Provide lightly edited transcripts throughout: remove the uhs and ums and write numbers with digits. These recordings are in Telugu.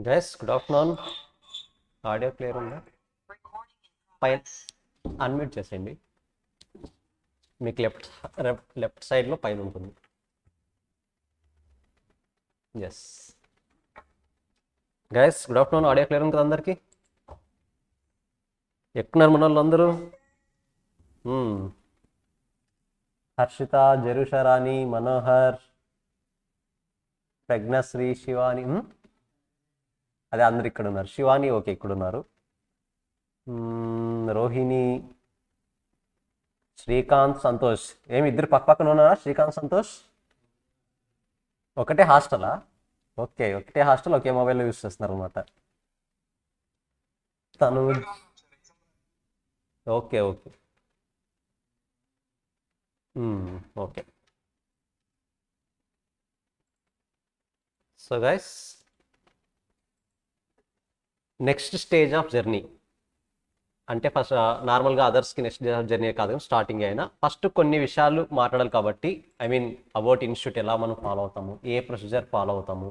Guys good afternoon. Audio clear ఉందా? పైన అన్మ్యూట్ చేసేయండి. మీకు లెఫ్ట్ సైడ్లో పైన ఉంటుంది. Yes guys good afternoon. Audio clear ఉంది కదా అందరికీ? ఎక్కున్నారు మన వాళ్ళు అందరూ. హర్షిత, జరుషరాణి, మనోహర్, ప్రజ్ఞశ్రీ, శివాని. అదే అందరు ఇక్కడ ఉన్నారు. శివాని ఓకే ఇక్కడ ఉన్నారు. రోహిణి, శ్రీకాంత్, సంతోష్. ఏమి ఇద్దరు పక్కన ఉన్నారా? శ్రీకాంత్, సంతోష్ ఒకటే హాస్టలా? ఓకే, ఒకటే హాస్టల్, ఒకే మొబైల్లో యూస్ చేస్తున్నారు అనమాట. తను okay okay okay. So guys, next stage of journey అంటే ఫస్ట్ నార్మల్గా అదర్స్కి నెక్స్ట్ స్టేజ్ ఆఫ్ జర్నీ కాదు, స్టార్టింగ్ అయినా ఫస్ట్ కొన్ని విషయాలు మాట్లాడాలి కాబట్టి, ఐ మీన్ అబౌట్ ఇన్స్టిట్యూట్ ఎలా మనం ఫాలో అవుతాము, ఏ ప్రొసీజర్ ఫాలో అవుతాము,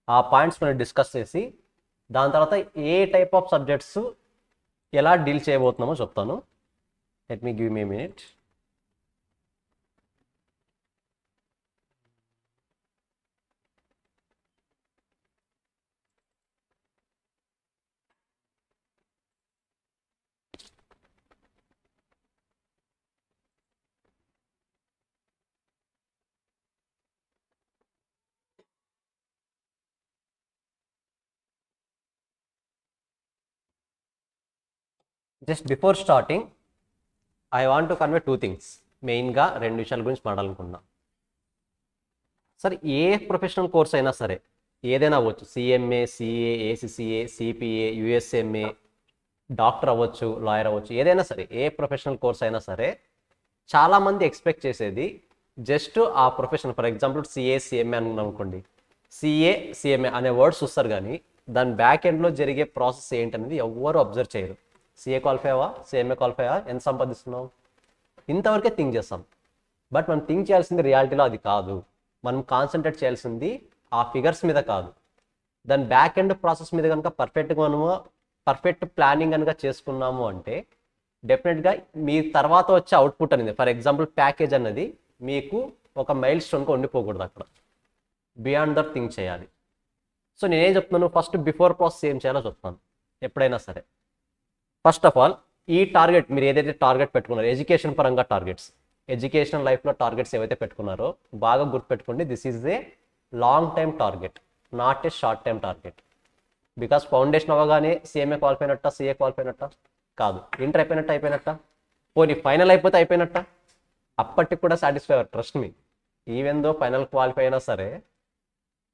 ఆ పాయింట్స్ మనం డిస్కస్ చేసి దాని తర్వాత ఏ టైప్ ఆఫ్ సబ్జెక్ట్స్ ఎలా డీల్ చేయబోతున్నామో చెప్తాను. Let me give me minute. Just before starting I want to convey to things. మెయిన్గా రెండు విషయాల గురించి మాట్లాడుకుంటున్నా. సరే, ఏ ప్రొఫెషనల్ కోర్స్ అయినా సరే, ఏదైనా అవ్వచ్చు, CMA, CA, ACCA, CPA, USMA, doctor అవ్వచ్చు, లాయర్ అవ్వచ్చు, ఏదైనా సరే, ఏ ప్రొఫెషనల్ కోర్స్ అయినా సరే, చాలామంది ఎక్స్పెక్ట్ చేసేది జస్ట్ ఆ profession. For example CA, CMA అనుకున్నాం అనుకోండి, సిఏ, సిఎంఏ అనే వర్డ్స్ చూస్తారు, కానీ దాని బ్యాక్ ఎండ్లో జరిగే ప్రాసెస్ ఏంటనేది ఎవ్వరు అబ్జర్వ్ చేయరు. సిఏ క్వాలిఫై అవ్వా, సిఎంఏ క్వాలిఫై అవ్వా, ఎంత సంపాదిస్తున్నావు, ఇంతవరకే థింక్ చేస్తాం. బట్ మనం థింక్ చేయాల్సింది రియాలిటీలో అది కాదు. మనం కాన్సన్ట్రేట్ చేయాల్సింది ఆ ఫిగర్స్ మీద కాదు, దాని బ్యాక్ ఎండ్ ప్రాసెస్ మీద కనుక పర్ఫెక్ట్ ప్లానింగ్ కనుక చేసుకున్నాము అంటే డెఫినెట్గా మీ తర్వాత వచ్చే అవుట్పుట్ అనేది, ఫర్ ఎగ్జాంపుల్ ప్యాకేజ్ అన్నది మీకు ఒక మైల్ స్టోన్గా ఉండిపోకూడదు, అక్కడ బియాండ్ దట్ థింక్ చేయాలి. సో నేనేం చెప్తున్నాను, ఫస్ట్ బిఫోర్ ప్రాసెస్ ఏం చేయాలో చెప్తాను ఎప్పుడైనా సరే. ఫస్ట్ ఆఫ్ ఆల్, ఈ టార్గెట్ మీరు ఏదైతే టార్గెట్ పెట్టుకున్నారో, ఎడ్యుకేషన్ పరంగా టార్గెట్స్, ఎడ్యుకేషన్ లైఫ్లో టార్గెట్స్ ఏవైతే పెట్టుకున్నారో బాగా గుర్తుపెట్టుకోండి. This is a long time target, not a short time target. Because foundation అవ్వగానే సిఎంఏ క్వాలిఫై అయినట్ట, సిఏ క్వాలిఫై అయినట్ట కాదు, ఇంటర్ అయిపోయినట్ట, పోనీ ఫైనల్ అయిపోతే అయిపోయినట్ట, అప్పటికి కూడా సాటిస్ఫై అవ్వరు. Trust me, even though final qualify అయినా సరే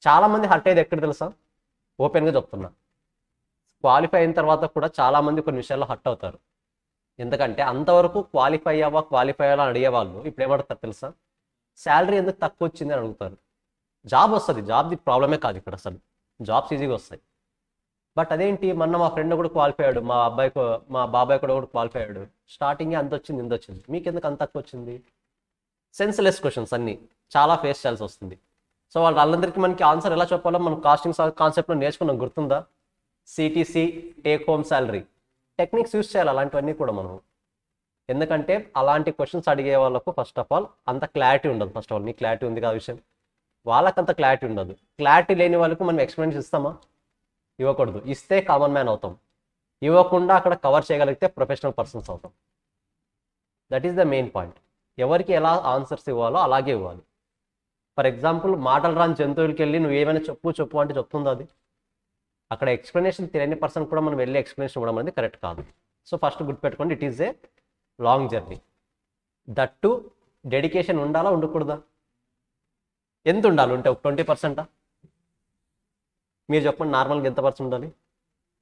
చాలామంది హర్ట్ అయ్యేది ఎక్కడ తెలుసా? ఓపెన్గా చెప్తున్నా, క్వాలిఫై అయిన తర్వాత కూడా చాలామంది కొన్ని విషయాల్లో హర్ట్ అవుతారు. ఎందుకంటే అంతవరకు క్వాలిఫై అవ్వాలని అడిగేవాళ్ళు ఇప్పుడు ఏమడుతారు తెలుసా? శాలరీ ఎందుకు తక్కువ వచ్చింది అని అడుగుతారు. జాబ్ వస్తుంది, జాబ్ది ప్రాబ్లమే కాదు ఇక్కడ, అసలు జాబ్స్ ఈజీగా వస్తాయి. బట్ అదేంటి, మొన్న మా ఫ్రెండ్ కూడా క్వాలిఫై అయ్యాడు, మా బాబాయ్ కూడా క్వాలిఫై అయ్యాడు, స్టార్టింగే అంత వచ్చింది, ఇంత వచ్చింది, మీకు ఎందుకు అంత తక్కువ వచ్చింది? సెన్స్లెస్ క్వశ్చన్స్ అన్నీ చాలా ఫేస్ చేయాల్సి వస్తుంది. సో వాళ్ళందరికీ మనకి ఆన్సర్ ఎలా చెప్పాలో మనం కాస్టింగ్ కాన్సెప్ట్లో నేర్చుకున్నాం, గుర్తుందా? CTC, take home salary techniques use చేయాలి అలాంటివన్నీ కూడా మనం. ఎందుకంటే అలాంటి క్వశ్చన్స్ అడిగే వాళ్ళకు ఫస్ట్ ఆఫ్ ఆల్ అంత క్లారిటీ ఉండదు. ఫస్ట్ ఆఫ్ ఆల్ మీకు క్లారిటీ ఉంది కదా విషయం, వాళ్ళకి అంత క్లారిటీ ఉండదు. క్లారిటీ లేని వాళ్ళకు మనం ఎక్స్ప్లెయిన్స్ ఇస్తామా? ఇవ్వకూడదు. ఇస్తే కామన్ మ్యాన్ అవుతాం, ఇవ్వకుండా అక్కడ కవర్ చేయగలిగితే ప్రొఫెషనల్ పర్సన్స్ అవుతాం. That is the main point. ఎవరికి ఎలా ఆన్సర్స్ ఇవ్వాలో అలాగే ఇవ్వాలి. ఫర్ ఎగ్జాంపుల్, మాటలు రాని జంతువులకి వెళ్ళి నువ్వు ఏమైనా చెప్పు అంటే చెప్తుందా అది? అక్కడ ఎక్స్ప్లెనేషన్ తెలియని పర్సన్ కూడా మనం వెళ్ళి ఎక్స్ప్లెనేషన్ ఇవ్వడం అనేది కరెక్ట్ కాదు. సో ఫస్ట్ గుర్తుపెట్టుకోండి, it is a long journey. That dedication ఉండాలా ఉండకూడదా? ఎంత ఉండాలి? ఉంటే ఒక 20%? మీరు చెప్పండి, నార్మల్గా ఎంత పర్సెంట్ ఉండాలి?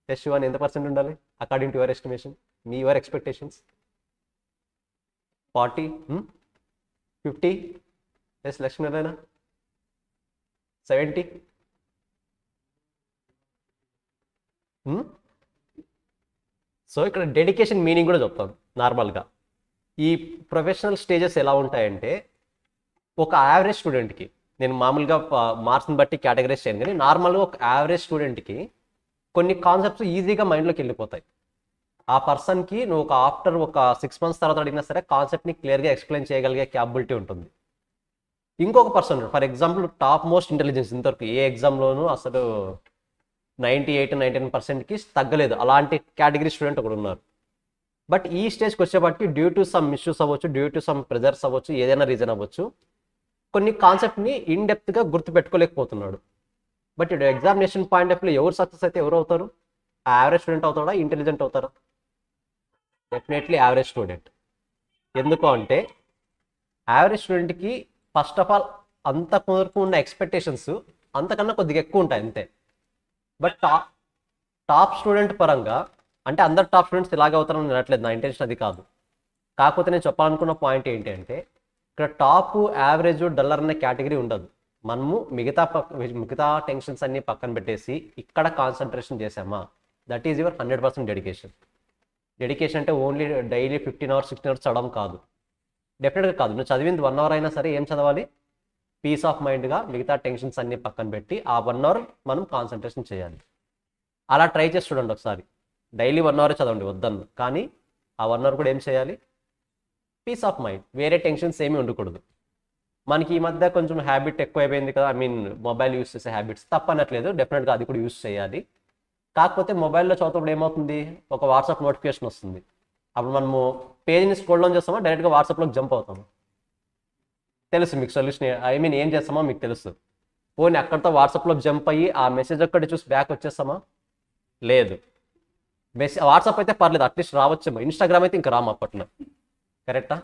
టెస్ట్ వన్ ఎంత పర్సెంట్ ఉండాలి అకార్డింగ్ టు యువర్ ఎస్టిమేషన్, మీ your expectations? 40, 50? Yes Lakshminarayana 70? So ఇక్కడ డెడికేషన్ మీనింగ్ కూడా చెప్తాను. నార్మల్గా ఈ ప్రొఫెషనల్ స్టేజెస్ ఎలా ఉంటాయంటే, ఒక యావరేజ్ స్టూడెంట్కి నేను మామూలుగా మార్క్స్ని బట్టి కేటగరైజ్ చేయను, కానీ నార్మల్గా ఒక యావరేజ్ స్టూడెంట్కి కొన్ని కాన్సెప్ట్స్ ఈజీగా మైండ్లోకి వెళ్ళిపోతాయి. ఆ పర్సన్కి నువ్వు ఆఫ్టర్ ఒక 6 months తర్వాత అడిగినా సరే కాన్సెప్ట్ని క్లియర్గా ఎక్స్ప్లెయిన్ చేయగలిగే క్యాపబిలిటీ ఉంటుంది. ఇంకొక person for example top most intelligence, ఇంతవరకు ఏ ఎగ్జామ్లోనూ అసలు 98-99%కి తగ్గలేదు, అలాంటి కేటగిరీ స్టూడెంట్ ఒకడు ఉన్నారు. బట్ ఈ స్టేజ్కి వచ్చేప్పటికి డ్యూ టు సమ్ ఇష్యూస్ అవ్వచ్చు, డ్యూ టు సమ్ ప్రెజర్స్ అవ్వచ్చు, ఏదైనా రీజన్ అవ్వచ్చు, కొన్ని కాన్సెప్ట్ని ఇన్డెప్త్గా గుర్తుపెట్టుకోలేకపోతున్నాడు. బట్ ఇప్పుడు ఎగ్జామినేషన్ పాయింట్ ఆఫ్ వ్యూ ఎవరు సక్సెస్ అయితే ఎవరు అవుతారు? యావరేజ్ స్టూడెంట్ అవుతాడా, ఇంటెలిజెంట్ అవుతారా? Definitely average student. ఎందుకు అంటే యావరేజ్ స్టూడెంట్కి ఫస్ట్ ఆఫ్ ఆల్ అంతవరకు ఉన్న ఎక్స్పెక్టేషన్స్ అంతకన్నా కొద్దిగా ఎక్కువ ఉంటాయి అంతే. బట్ టాప్ స్టూడెంట్ పరంగా అంటే అందరు టాప్ స్టూడెంట్స్ ఇలాగే అవుతారని అనట్లేదు, నా ఇంటెన్షన్ అది కాదు. కాకపోతే నేను చెప్పాలనుకున్న పాయింట్ ఏంటి అంటే ఇక్కడ టాప్, యావరేజ్, డల్లర్ అనే కేటగిరీ ఉండదు. మనము మిగతా టెన్షన్స్ అన్ని పక్కన పెట్టేసి ఇక్కడ కాన్సన్ట్రేషన్ చేసామా, that is your 100% dedication. Dedication అంటే ఓన్లీ డైలీ 15 hours 16 hours చదవడం కాదు, డెఫినెట్గా కాదు. నువ్వు చదివింది 1 hour అయినా సరే ఏం చదవాలి? పీస్ ఆఫ్ మైండ్గా మిగతా టెన్షన్స్ అన్ని పక్కన పెట్టి ఆ 1 hour మనం కాన్సన్ట్రేషన్ చేయాలి. అలా ట్రై చేసి చూడండి ఒకసారి. డైలీ 1 hour చదవండి వద్దన్ను, కానీ ఆ 1 hour కూడా ఏం చేయాలి? పీస్ ఆఫ్ మైండ్, వేరే టెన్షన్స్ ఏమీ ఉండకూడదు. మనకి ఈ మధ్య కొంచెం హ్యాబిట్ ఎక్కువైపోయింది కదా, ఐ మీన్ మొబైల్ యూస్ చేసే హ్యాబిట్స్, తప్పనట్లేదు, డెఫినెట్గా అది కూడా యూస్ చేయాలి. కాకపోతే మొబైల్లో చదువుతున్నప్పుడు ఏమవుతుంది, ఒక వాట్సాప్ నోటిఫికేషన్ వస్తుంది, అప్పుడు మనము పేజ్ని స్క్రోల్ డౌన్ చేస్తామో డైరెక్ట్గా వాట్సాప్లోకి జంప్ అవుతాము. తెలుసు మీకు సొల్యూషన్, ఐ మీన్ ఏం చేస్తామో మీకు తెలుసు. పోనీ అక్కడితో వాట్సాప్లో జంప్ అయ్యి ఆ మెసేజ్ ఒక్కటి చూసి బ్యాక్ వచ్చేస్తామా? లేదు. వాట్సాప్ అయితే పర్లేదు, అట్లీస్ట్ రావచ్చేమో, ఇన్స్టాగ్రామ్ అయితే ఇంకా రాము అప్పట్లో, కరెక్టా?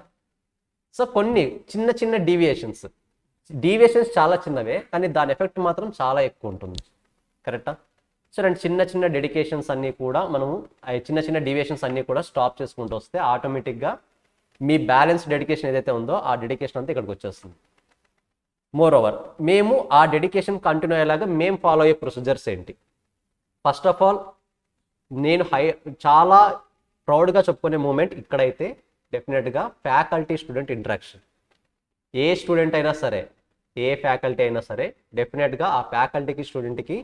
సో కొన్ని చిన్న చిన్న డీవియేషన్స్ చాలా చిన్నవే, కానీ దాని ఎఫెక్ట్ మాత్రం చాలా ఎక్కువ ఉంటుంది, కరెక్టా? సో రెండు చిన్న చిన్న డెడికేషన్స్ అన్నీ కూడా మనము చిన్న చిన్న డీవియేషన్స్ అన్నీ కూడా స్టాప్ చేసుకుంటూ వస్తే ఆటోమేటిక్గా మీ బ్యాలెన్స్ డెడికేషన్ ఏదైతే ఉందో ఆ డెడికేషన్ అంతా ఇక్కడికి వచ్చేస్తుంది. మోర్ ఓవర్ మేము ఆ డెడికేషన్ కంటిన్యూ అయ్యేలాగా మేము ఫాలో అయ్యే ప్రొసీజర్స్ ఏంటి? ఫస్ట్ ఆఫ్ ఆల్ నేను చాలా ప్రౌడ్గా చెప్పుకునే మూమెంట్ ఇక్కడైతే డెఫినెట్గా ఫ్యాకల్టీ స్టూడెంట్ ఇంటరాక్షన్. ఏ స్టూడెంట్ అయినా సరే, ఏ ఫ్యాకల్టీ అయినా సరే, డెఫినెట్గా ఆ ఫ్యాకల్టీకి స్టూడెంట్కి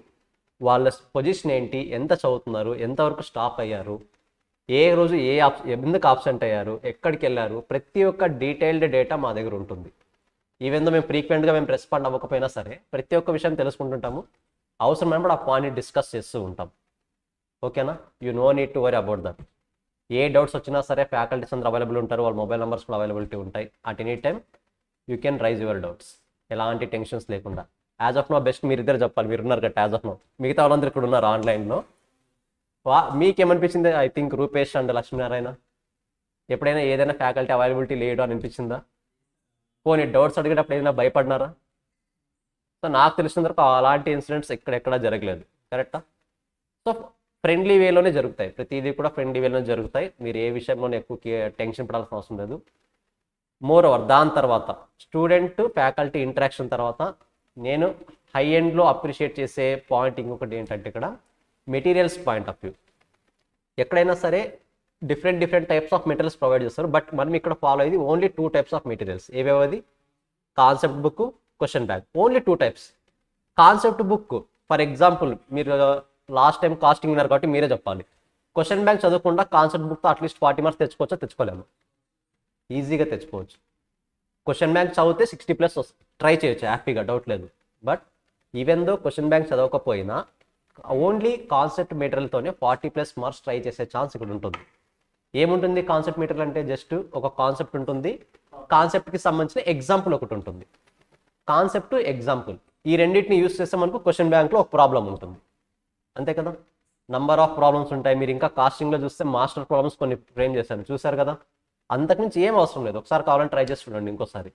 వాళ్ళ పొజిషన్ ఏంటి, ఎంత చదువుతున్నారు, ఎంతవరకు స్టాప్ అయ్యారు, ఏ రోజు ఎందుకు ఆబ్సెంట్ అయ్యారు, ఎక్కడికి వెళ్ళారు, ప్రతి ఒక్క డీటెయిల్డ్ డేటా మా దగ్గర ఉంటుంది. ఈవెందో మేము ఫ్రీక్వెంట్గా మేము రెస్పాండ్ అవ్వకపోయినా సరే ప్రతి ఒక్క విషయం తెలుసుకుంటుంటాము, అవసరమైనప్పుడు ఆ పాయింట్ని డిస్కస్ చేస్తూ ఉంటాం. ఓకేనా? You know need to worry about that. A doubts వచ్చినా సరే ఫ్యాకల్టీస్ అందరూ అవైలబుల్ ఉంటారు, వాళ్ళ మొబైల్ నెంబర్స్ కూడా అవైలబిలిటీ ఉంటాయి. At any time you can rise your doubts, ఎలాంటి టెన్షన్స్ లేకుండా. యాజ్ ఆఫ్ నో బెస్ట్ మీరిద్దరు చెప్పాలి, మీరు ఉన్నారు కదా యాజ్ ఆఫ్ నో, మిగతా వాళ్ళందరూ ఇక్కడ ఉన్నారు ఆన్లైన్లో. మీకేమనిపించింది? I think Rupesh and Lakshminarayana ఎప్పుడైనా ఏదైనా ఫ్యాకల్టీ అవైలబిలిటీ లేడు అని అనిపించిందా? పోనీ డౌట్స్ అడిగేటప్పుడు ఏదైనా భయపడినారా? సో నాకు తెలిసిన వరకు అలాంటి ఇన్సిడెంట్స్ ఎక్కడెక్కడ జరగలేదు, కరెక్టా? సో ఫ్రెండ్లీ వేలోనే జరుగుతాయి, ప్రతిదీ కూడా ఫ్రెండ్లీ వేలోనే జరుగుతాయి. మీరు ఏ విషయంలోనే ఎక్కువ టెన్షన్ పడాల్సిన అవసరం లేదు. మోర్ ఓవర్ దాని తర్వాత స్టూడెంట్ ఫ్యాకల్టీ ఇంటరాక్షన్ తర్వాత నేను హై ఎండ్లో అప్రిషియేట్ చేసే పాయింట్ ఇంకొకటి ఏంటంటే ఇక్కడ మెటీరియల్స్ పాయింట్ ఆఫ్ వ్యూ. ఎక్కడైనా సరే different types of materials provide చేస్తారు, బట్ మనం ఇక్కడ ఫాలో అయ్యేది ఓన్లీ 2 types ఆఫ్ మెటీరియల్స్. ఏవేవది? Concept book, question bank, only 2 types. Concept book for example మీరు లాస్ట్ టైం కాస్టింగ్ విన్నారు కాబట్టి మీరే చెప్పాలి. క్వశ్చన్ బ్యాంక్ చదవకుండా కాన్సెప్ట్ బుక్తో అట్లీస్ట్ 40 marks తెచ్చుకోవచ్చా? తెచ్చుకోలేము, ఈజీగా తెచ్చుకోవచ్చు. క్వశ్చన్ బ్యాంక్ చదివితే 60+ ట్రై చేయొచ్చు హ్యాపీగా, డౌట్ లేదు. But even though question bank చదవకపోయినా ఓన్లీ కాన్సెప్ట్ మెటీరియల్తోనే 40+ marks ట్రై చేసే ఛాన్స్ ఇక్కడ ఉంటుంది. ఏముంటుంది కాన్సెప్ట్ మెటీరియల్ అంటే? జస్ట్ ఒక కాన్సెప్ట్ ఉంటుంది, కాన్సెప్ట్కి సంబంధించిన ఎగ్జాంపుల్ ఒకటి ఉంటుంది. కాన్సెప్ట్, ఎగ్జాంపుల్ ఈ రెండింటిని యూస్ చేస్తే మనకు క్వశ్చన్ బ్యాంక్లో ఒక ప్రాబ్లం ఉంటుంది, అంతే కదా? నంబర్ ఆఫ్ ప్రాబ్లమ్స్ ఉంటాయి. మీరు ఇంకా కాస్టింగ్లో చూస్తే మాస్టర్ ప్రాబ్లమ్స్ కొన్ని ఫ్రేమ్ చేశాను, చూసారు కదా? అంతకుమించి ఏం అవసరం లేదు, ఒకసారి కావాలని ట్రై చేసి చూడండి ఇంకోసారి.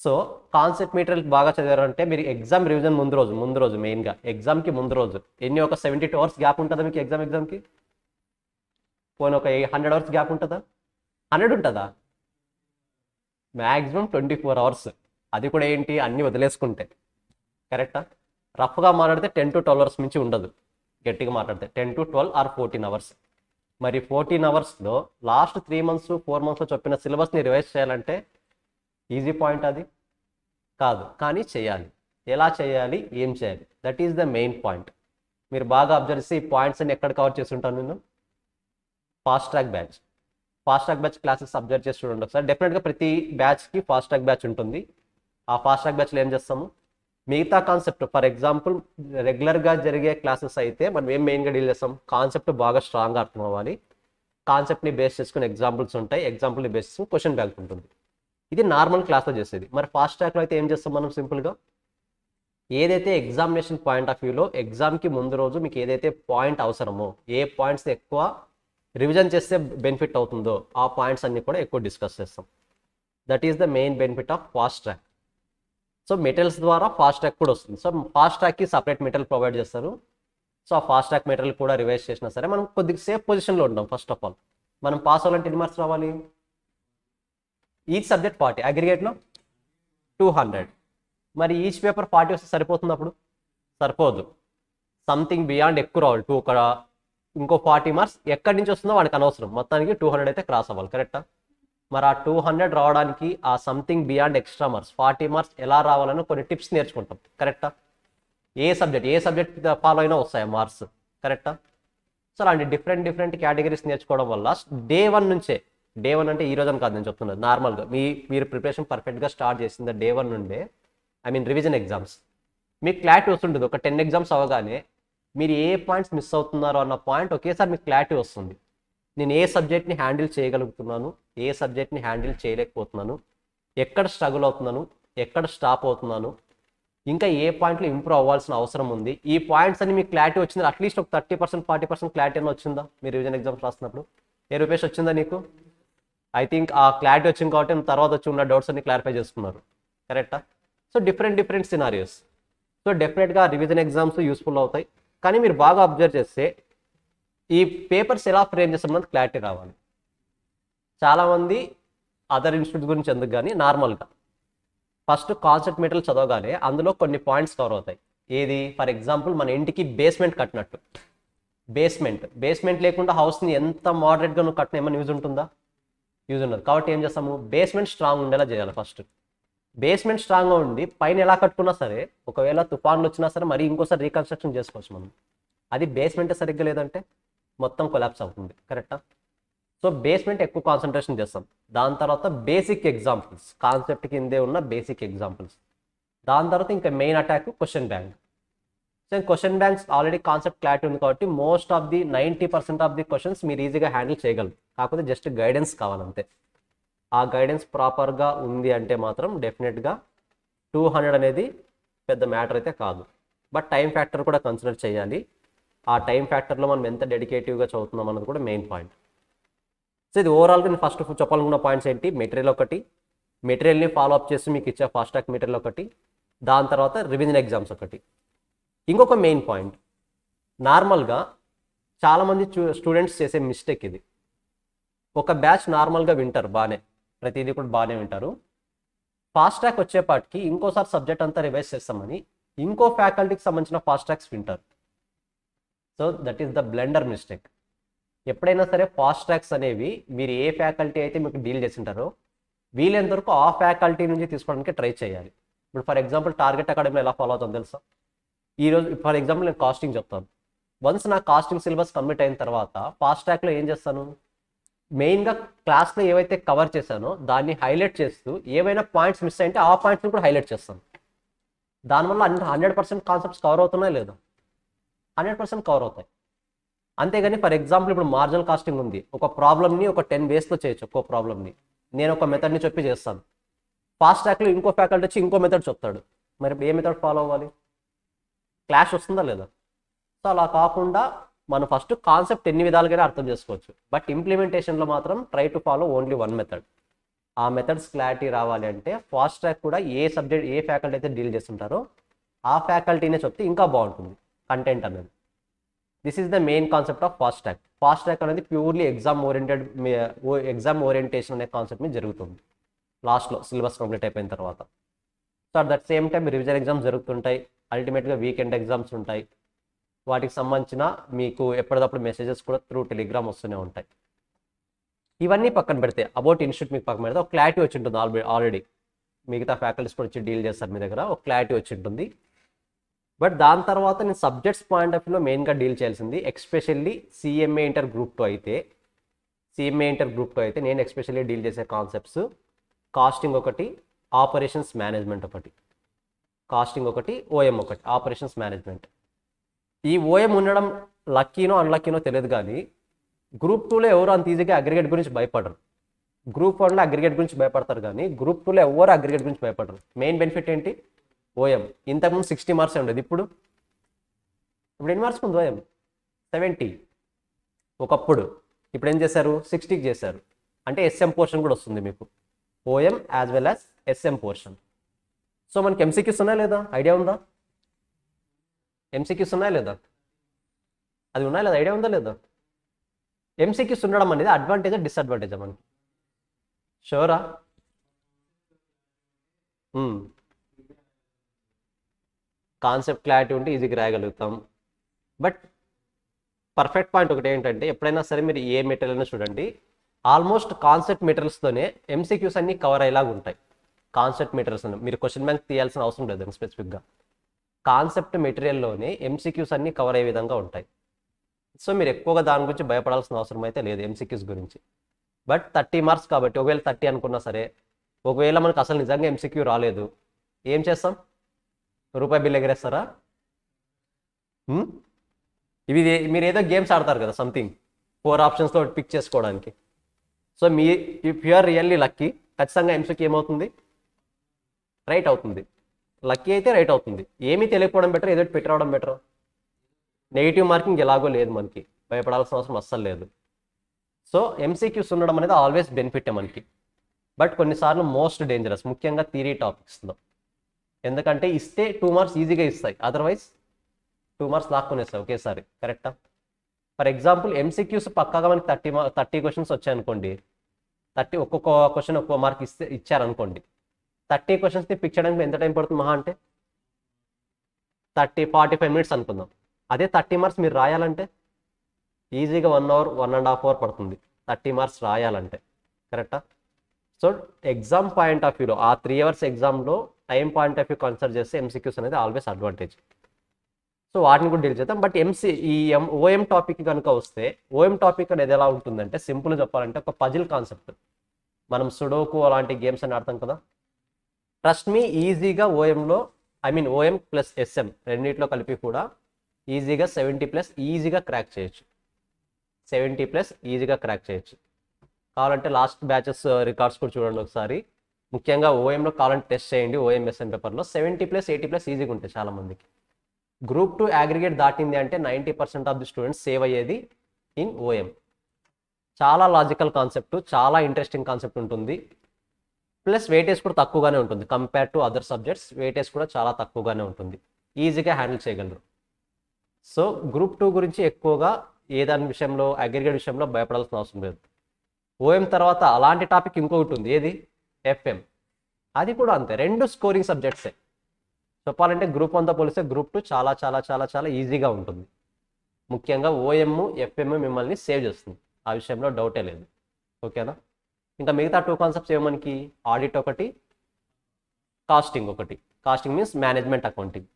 సో కాన్సెప్ట్ మెటీరియల్ బాగా చదివారంటే మీరు ఎగ్జామ్ రివిజన్ ముందు రోజు మెయిన్గా ఎగ్జామ్కి ముందు రోజు ఒక 72 hours గ్యాప్ ఉంటుందా మీకు? ఎగ్జామ్కి పోనీ ఒక 100 hours గ్యాప్ ఉంటుందా? 100 ఉంటుందా? Maximum 24 hours. అది కూడా ఏంటి, అన్నీ వదిలేసుకుంటే, కరెక్టా? రఫ్గా మాట్లాడితే 10 to 12 hours మించి ఉండదు, గట్టిగా మాట్లాడితే 10 to 12 or 14 hours. మరి 14 hours లాస్ట్ 3 months 4 monthsలో చెప్పిన సిలబస్ని రివైజ్ చేయాలంటే ఈజీ పాయింట్ అది కాదు, కానీ చేయాలి. ఎలా చేయాలి, ఏం చేయాలి, that is the main point. మీరు బాగా అబ్జర్వ్ చేసి ఈ పాయింట్స్ అన్ని ఎక్కడ కవర్ చేసి ఉంటాను నేను? Fast track batch classes observe చేసి చూడండి ఒకసారి. డెఫినెట్గా ప్రతి బ్యాచ్కి ఫాస్ట్ ట్రాక్ బ్యాచ్ ఉంటుంది. ఆ ఫాస్ట్ ట్రాక్ బ్యాచ్లో ఏం చేస్తాము, మిగతా కాన్సెప్ట్ ఫర్ ఎగ్జాంపుల్ రెగ్యులర్గా జరిగే క్లాసెస్ అయితే మనం ఏం మెయిన్గా డీల్ చేస్తాం, కాన్సెప్ట్ బాగా స్ట్రాంగ్గా అర్థం అవ్వాలి. కాన్సెప్ట్ని బేస్ చేసుకుని ఎగ్జాంపుల్స్ ఉంటాయి, ఎగ్జాంపుల్ని బేస్ చేసుకుని క్వశ్చన్ బ్యాంక్ ఉంటుంది. ఇది నార్మల్ క్లాస్లో చేసేది. మరి ఫాస్ట్ ట్రాక్లో అయితే ఏం చేస్తాం మనం సింపుల్గా, ఏదైతే ఎగ్జామినేషన్ పాయింట్ ఆఫ్ వ్యూలో ఎగ్జామ్కి ముందు రోజు మీకు ఏదైతే పాయింట్ అవసరమో, ఏ పాయింట్స్ ఎక్కువ రివిజన్ చేస్తే బెనిఫిట్ అవుతుందో ఆ పాయింట్స్ అన్ని కూడా ఎక్కువ డిస్కస్ చేస్తాం. That is the main benefit of fast track. So materials ద్వారా ఫాస్ట్ ట్రాక్ కూడా వస్తుంది. సో ఫాస్ట్ ట్రాక్కి సపరేట్ మెటీరియల్ ప్రొవైడ్ చేస్తారు. సో ఆ ఫాస్ట్ ట్రాక్ మెటీరియల్ కూడా రివైజ్ చేసినా సరే మనం కొద్దిగా సేఫ్ పొజిషన్లో ఉంటాం. ఫస్ట్ ఆఫ్ ఆల్ మనం పాస్ అవ్వాలంటే ఎన్ని మార్క్స్ రావాలి, ఈచ్ సబ్జెక్ట్ 40, అగ్రిగేట్లో 200. మరి ఈచ్ పేపర్ 40 వస్తే సరిపోతుంది? అప్పుడు సరిపోదు, సంథింగ్ బియాండ్ ఎక్కువ రావాలి. ఇంకో 40 మార్క్స్ ఎక్కడి నుంచి వస్తుందో వాడికి అనవసరం, మొత్తానికి 200 అయితే క్రాస్ అవ్వాలి. కరెక్టా? మరి ఆ 200 రావడానికి ఆ something beyond extra marks 40 marks ఎలా రావాలని కొన్ని టిప్స్ నేర్చుకుంటాం. కరెక్టా? ఏ సబ్జెక్ట్ ఫాలో అయినా వస్తాయి మార్క్స్. కరెక్టా? సో అలాంటి డిఫరెంట్ కేటగిరీస్ నేర్చుకోవడం వల్ల డే వన్ అంటే ఈ రోజు అని కాదు నేను చెప్తున్నది, నార్మల్గా మీరు ప్రిపరేషన్ పర్ఫెక్ట్గా స్టార్ట్ చేసింది డే 1 నుండే, ఐ మీన్ రివిజన్ ఎగ్జామ్స్ మీకు క్లారిటీ వస్తుంటుంది. ఒక 10 ఎగ్జామ్స్ అవ్వగానే మీరు ఏ పాయింట్స్ మిస్ అవుతున్నారో అన్న పాయింట్ ఒకేసారి మీకు క్లారిటీ వస్తుంది. నేను ఏ సబ్జెక్ట్ని హ్యాండిల్ చేయగలుగుతున్నాను, ఏ సబ్జెక్ట్ని హ్యాండిల్ చేయలేకపోతున్నాను, ఎక్కడ స్ట్రగుల్ అవుతున్నాను, ఎక్కడ స్టాప్ అవుతున్నాను, ఇంకా ఏ పాయింట్లో ఇంప్రూవ్ అవ్వాల్సిన అవసరం ఉంది. ఈ పాయింట్స్ అని మీకు క్లారిటీ వచ్చింది. అట్లీస్ట్ ఒక 30% 40% క్లారిటీ అని వచ్చిందా మీరు రివిజన్ ఎగ్జామ్స్ రాస్తున్నప్పుడు? రూపేష్ వచ్చిందా నీకు? ఐ థింక్ ఆ క్లారిటీ వచ్చింది కాబట్టి తర్వాత వచ్చి ఉన్న డౌట్స్ అన్ని క్లారిఫై చేసుకున్నారు. కరెక్టా? So different scenarios. సో డెఫినెట్గా రివిజన్ ఎగ్జామ్స్ యూస్ఫుల్ అవుతాయి. కానీ మీరు బాగా అబ్జర్వ్ చేస్తే ఈ పేపర్స్ ఎలా ఫ్రేమ్ చేస్తామన్నది క్లారిటీ రావాలి. చాలామంది అదర్ ఇన్స్టిట్యూట్ గురించి ఎందుకు కానీ నార్మల్గా ఫస్ట్ కాన్సెప్ట్ మెటీరియల్ చదవగానే అందులో కొన్ని పాయింట్స్ కవర్ అవుతాయి. ఏది, ఫర్ ఎగ్జాంపుల్ మన ఇంటికి బేస్మెంట్ కట్టినట్టు, బేస్మెంట్ లేకుండా హౌస్ని ఎంత మోడరేట్గా నువ్వు కట్టిన ఏమైనా యూజ్ ఉంటుందా? యూజ్ ఉండదు. కాబట్టి ఏం చేస్తాము, బేస్మెంట్ స్ట్రాంగ్ ఉండేలా చేయాలి. ఫస్ట్ బేస్మెంట్ స్ట్రాంగ్గా ఉండి పైన ఎలా కట్టుకున్నా సరే ఒకవేళ తుఫాన్లు వచ్చినా సరే మరి ఇంకోసారి రీకన్స్ట్రక్షన్ చేసుకోవచ్చు మనం. అది బేస్మెంటే సరిగ్గా లేదంటే మొత్తం కొలాప్స్ అవుతుంది. కరెక్టా? సో బేస్మెంట్ ఎక్కువ కాన్సన్ట్రేషన్ చేస్తాం. దాని తర్వాత బేసిక్ ఎగ్జాంపుల్స్, కాన్సెప్ట్ కిందే ఉన్న బేసిక్ ఎగ్జాంపుల్స్. దాని తర్వాత ఇంకా main attack question bank. So question banks already concept clarity ఉంది కాబట్టి most of the 90% of the questions మీరు ఈజీగా హ్యాండిల్ చేయగలరు. కాకపోతే జస్ట్ గైడెన్స్ కావాలంతే. ఆ గైడెన్స్ ప్రాపర్గా ఉంది అంటే మాత్రం డెఫినెట్గా 200 అనేది పెద్ద మ్యాటర్ అయితే కాదు. బట్ టైం ఫ్యాక్టర్ కూడా కన్సిడర్ చేయాలి. ఆ టైం ఫ్యాక్టర్లో మనం ఎంత డెడికేటివ్గా చదువుతున్నాం అన్నది కూడా మెయిన్ పాయింట్. సో ఇది ఓవరాల్గా నేను ఫస్ట్ చెప్పాలనుకున్న పాయింట్స్ ఏంటి, మెటీరియల్ ఒకటి, మెటీరియల్ని ఫాలో అప్ చేసి మీకు ఇచ్చే ఫాస్ట్ ట్రాక్ మెటీరియల్ ఒకటి, దాని తర్వాత రివిజన్ ఎగ్జామ్స్ ఒకటి. ఇంకొక మెయిన్ పాయింట్, నార్మల్గా చాలామంది స్టూడెంట్స్ చేసే మిస్టేక్ ఇది. ఒక బ్యాచ్ నార్మల్గా వింటారు బాగానే, ప్రతిదీ కూడా బాగానే వింటారు. ఫాస్ట్ ట్రాక్ వచ్చేపాటికి ఇంకోసారి సబ్జెక్ట్ అంతా రివైజ్ చేస్తామని ఇంకో ఫ్యాకల్టీకి సంబంధించిన ఫాస్ట్ ట్రాక్స్ వింటారు. So that is the blunder mistake. ఎప్పుడైనా సరే ఫాస్ట్ ట్రాక్స్ అనేవి మీరు ఏ ఫ్యాకల్టీ అయితే మీకు డీల్ చేసి ఉంటారో వీలైనంత వరకు ఆ ఫ్యాకల్టీ నుంచి తీసుకోవడానికి ట్రై చేయాలి. ఇప్పుడు ఫర్ ఎగ్జాంపుల్ టార్గెట్ అకాడమీలో ఎలా ఫాలో అవుతుందో తెలుసా? ఈరోజు ఫర్ ఎగ్జాంపుల్ నేను కాస్టింగ్ చెప్తాను. వన్స్ నా కాస్టింగ్ సిలబస్ కంప్లీట్ అయిన తర్వాత ఫాస్ట్ ట్రాక్లో ఏం చేస్తాను, మెయిన్గా క్లాస్లో ఏవైతే కవర్ చేశానో దాన్ని హైలైట్ చేస్తూ ఏవైనా పాయింట్స్ మిస్ అయితే ఆ పాయింట్స్ని కూడా హైలైట్ చేస్తాను. దానివల్ల 100% కాన్సెప్ట్స్ కవర్ అవుతున్నాయి లేదా? 100% కవర్ అవుతాయి. అంతేగాని ఫర్ ఎగ్జాంపుల్ ఇప్పుడు మార్జినల్ కాస్టింగ్ ఉంది, ఒక ప్రాబ్లమ్ని ఒక 10 వేస్లో చేయొచ్చు. ఒక్కో ప్రాబ్లమ్ని నేను ఒక మెథడ్ని చెప్పి చేస్తాను. ఫాస్ట్ ట్రాక్లో ఇంకో ఫ్యాకల్టీ వచ్చి ఇంకో మెథడ్ చెప్తాడు. మరి ఇప్పుడు ఏ మెథడ్ ఫాలో అవ్వాలి? క్లాష్ వస్తుందా లేదా? సో అలా కాకుండా మనం ఫస్ట్ కాన్సెప్ట్ ఎన్ని విధాలుగానే అర్థం చేసుకోవచ్చు. బట్ ఇంప్లిమెంటేషన్లో మాత్రం try to follow only one method. ఆ మెథడ్స్ క్లారిటీ రావాలి అంటే ఫాస్ట్ ట్రాక్ కూడా ఏ సబ్జెక్ట్ ఏ ఫ్యాకల్టీ అయితే డీల్ చేస్తుంటారో ఆ ఫ్యాకల్టీనే చెప్తే ఇంకా బాగుంటుంది కంటెంట్ అనేది. This is the main concept of fast track. Fast track అనేది ప్యూర్లీ ఎగ్జామ్ ఓరియంటేషన్ అనే కాన్సెప్ట్ మీద జరుగుతుంది లాస్ట్లో సిలబస్ కంప్లీట్ అయిపోయిన తర్వాత. So at that same time revision exams జరుగుతుంటాయి, అల్టిమేట్గా వీకెండ్ ఎగ్జామ్స్ ఉంటాయి. వాటికి సంబంధించిన మీకు ఎప్పటికప్పుడు మెసేజెస్ కూడా త్రూ టెలిగ్రామ్ వస్తూనే ఉంటాయి. ఇవన్నీ పక్కన పెడితే అబౌట్ ఇన్స్టిట్యూట్ మీకు పక్కన పెడితే ఒక క్లారిటీ వచ్చి ఉంటుంది ఆల్రెడీ. మిగతా ఫ్యాకల్టీస్ కూడా వచ్చి డీల్ చేస్తారు మీ దగ్గర, ఒక క్లారిటీ వచ్చి ఉంటుంది. బట్ దాని తర్వాత నేను సబ్జెక్ట్స్ పాయింట్ ఆఫ్ వ్యూలో మెయిన్గా డీల్ చేయాల్సింది, ఎక్స్పెషల్లీ సిఎంఏ ఇంటర్ గ్రూప్ 2 అయితే నేను ఎక్స్పెషల్లీ డీల్ చేసే కాన్సెప్ట్స్ కాస్టింగ్ ఒకటి, ఆపరేషన్స్ మేనేజ్మెంట్ ఒకటి. కాస్టింగ్ ఒకటి, ఓఎం ఒకటి, ఆపరేషన్స్ మేనేజ్మెంట్. ఈ ఓఎం ఉండడం లక్కీనో అన్లక్కీనో తెలియదు, కానీ గ్రూప్ 2లో ఎవరు అంత ఈజీగా అగ్రిగేట్ గురించి భయపడరు. గ్రూప్ 1లో అగ్రిగేట్ గురించి భయపడతారు, కానీ గ్రూప్ 2లో ఎవరు అగ్రిగేట్ గురించి భయపడరు. మెయిన్ బెనిఫిట్ ఏంటి? ఓఎం. ఇంతకుముందు 60 మార్క్స్ ఉండేది, ఇప్పుడు ఎన్ని మార్క్స్ ఉంది ఓఎం? 70 ఒకప్పుడు. ఇప్పుడు ఏం చేశారు? 60కి చేశారు. అంటే ఎస్ఎం పోర్షన్ కూడా వస్తుంది మీకు, OM as well as SM portion. So మనకి ఎంసీక్యూస్ ఉన్నాయా లేదా? ఐడియా ఉందా? ఎంసీక్యూస్ ఉన్నాయా లేదా? అది ఉన్నాయా లేదా? ఐడియా ఉందా లేదా? ఎంసీక్యూస్ ఉండడం అనేది అడ్వాంటేజా డిసడ్వాంటేజా మనకి? షూరా? కాన్సెప్ట్ క్లారిటీ ఉంటే ఈజీగా రాయగలుగుతాం. బట్ పర్ఫెక్ట్ పాయింట్ ఒకటి ఏంటంటే, ఎప్పుడైనా సరే మీరు ఏ మెటీరియల్ అయినా చూడండి, ఆల్మోస్ట్ కాన్సెప్ట్ మెటీరియల్స్తోనే ఎంసీక్యూస్ అన్ని కవర్ అయ్యేలాగా ఉంటాయి. కాన్సెప్ట్ మెటీరియల్స్ మీరు క్వశ్చన్ బ్యాంక్ తీయాల్సిన అవసరం లేదు. స్పెసిఫిక్గా కాన్సెప్ట్ మెటీరియల్లోనే ఎంసీక్యూస్ అన్ని కవర్ అయ్యే విధంగా ఉంటాయి. సో మీరు ఎక్కువగా దాని గురించి భయపడాల్సిన అవసరం అయితే లేదు ఎంసీక్యూస్ గురించి. బట్ 30 మార్క్స్ కాబట్టి, ఒకవేళ 30 అనుకున్నా సరే, ఒకవేళ మనకు అసలు నిజంగా ఎంసీక్యూ రాలేదు, ఏం చేస్తాం? రూపాయి బిల్ ఎగరేస్తారా? ఇవి మీరు ఏదో గేమ్స్ ఆడతారు కదా, సంథింగ్ 4 ఆప్షన్స్లో పిక్ చేసుకోవడానికి. So if you are really lucky, ఖచ్చితంగా ఎంసీక్యూ ఏమవుతుంది? రైట్ అవుతుంది. లక్కీ అయితే రైట్ అవుతుంది. ఏమీ తెలియకపోవడం బెటర్, ఏదో పెట్టి రావడం బెటర్. నెగిటివ్ మార్కింగ్ ఎలాగో లేదు, మనకి భయపడాల్సిన అవసరం అస్సలు లేదు. సో ఎంసీక్యూస్ ఉండడం అనేది ఆల్వేస్ బెనిఫిట్ మనకి. బట్ కొన్నిసార్లు మోస్ట్ డేంజరస్, ముఖ్యంగా థియరీ టాపిక్స్లో. ఎందుకంటే ఇస్తే 2 మార్క్స్ ఈజీగా ఇస్తాయి, అదర్వైజ్ 2 మార్క్స్ లాక్కునేస్తాయి ఒకేసారి. కరెక్టా? ఫర్ ఎగ్జాంపుల్ ఎంసీక్యూస్ పక్కాగా మనకి 30 క్వశ్చన్స్ వచ్చాయనుకోండి, 30 ఒక్కొక్క క్వశ్చన్ ఒక్కొక్క మార్క్ ఇచ్చారనుకోండి, 30 క్వశ్చన్స్ని పిక్ చేయడానికి ఎంత టైం పడుతుంది? మహా అంటే 45 మినిట్స్ అనుకుందాం. అదే 30 మార్క్స్ మీరు రాయాలంటే ఈజీగా 1 అవర్ 1.5 అవర్ పడుతుంది 30 మార్క్స్ రాయాలంటే. కరెక్టా? సో ఎగ్జామ్ పాయింట్ ఆఫ్ వ్యూలో, ఆ 3 అవర్స్ ఎగ్జామ్లో time point of view consider చేస్తే ఎంసీక్యూస్ అనేది ఆల్వేస్ అడ్వాంటేజ్. సో వాటిని కూడా డీల్ చేద్దాం. బట్ ఓఎం టాపిక్ కనుక వస్తే, ఓఎం టాపిక్ అనేది ఎలా ఉంటుందంటే, సింపుల్ చెప్పాలంటే ఒక పజిల్ కాన్సెప్ట్. మనం సుడోకు అలాంటి గేమ్స్ అని ఆడతాం కదా, ట్రస్ట్ మీ, ఈజీగా ఓఎంలో, ఓఎం ప్లస్ ఎస్ఎం రెండింటిలో కలిపి కూడా ఈజీగా 70+ ఈజీగా క్రాక్ చేయొచ్చు. 70+ ఈజీగా క్రాక్ చేయొచ్చు. కావాలంటే లాస్ట్ బ్యాచెస్ రికార్డ్స్ కూడా చూడండి ఒకసారి. ముఖ్యంగా ఓఎంలో కావాలంటే టెస్ట్ చేయండి, ఓఎం ఎస్ఎం పేపర్లో 70+, 80+ ఈజీగా ఉంటాయి చాలా మందికి. గ్రూప్ 2 అగ్రిగేట్ దాటింది అంటే 90% ఆఫ్ ది స్టూడెంట్స్ సేవ్ అయ్యేది ఇన్ ఓఎం. చాలా లాజికల్ కాన్సెప్ట్, చాలా ఇంట్రెస్టింగ్ కాన్సెప్ట్ ఉంటుంది. ప్లస్ వెయిటేజ్ కూడా తక్కువగానే ఉంటుంది compare to other subjects. Weightage కూడా చాలా తక్కువగానే ఉంటుంది, ఈజీగా హ్యాండిల్ చేయగలరు. సో గ్రూప్ 2 గురించి ఎక్కువగా ఏదాని విషయంలో, అగ్రిగేట్ విషయంలో భయపడాల్సిన అవసరం లేదు. ఓఎం తర్వాత అలాంటి టాపిక్ ఇంకొకటి ఉంది, ఏది? ఎఫ్ఎం. అది కూడా అంతే, 2 స్కోరింగ్ సబ్జెక్ట్సే. చెప్పాలంటే గ్రూప్ 1తో పోలిస్తే గ్రూప్ 2 చాలా చాలా చాలా చాలా ఈజీగా ఉంటుంది. ముఖ్యంగా ఓఎం, ఎఫ్ఎం మిమ్మల్ని సేవ్ చేస్తుంది, ఆ విషయంలో డౌటే లేదు. ఓకేనా? ఇంకా మిగతా 2 కాన్సెప్ట్స్ ఏమనికి, ఆడిట్ ఒకటి, కాస్టింగ్ ఒకటి. Costing means management accounting.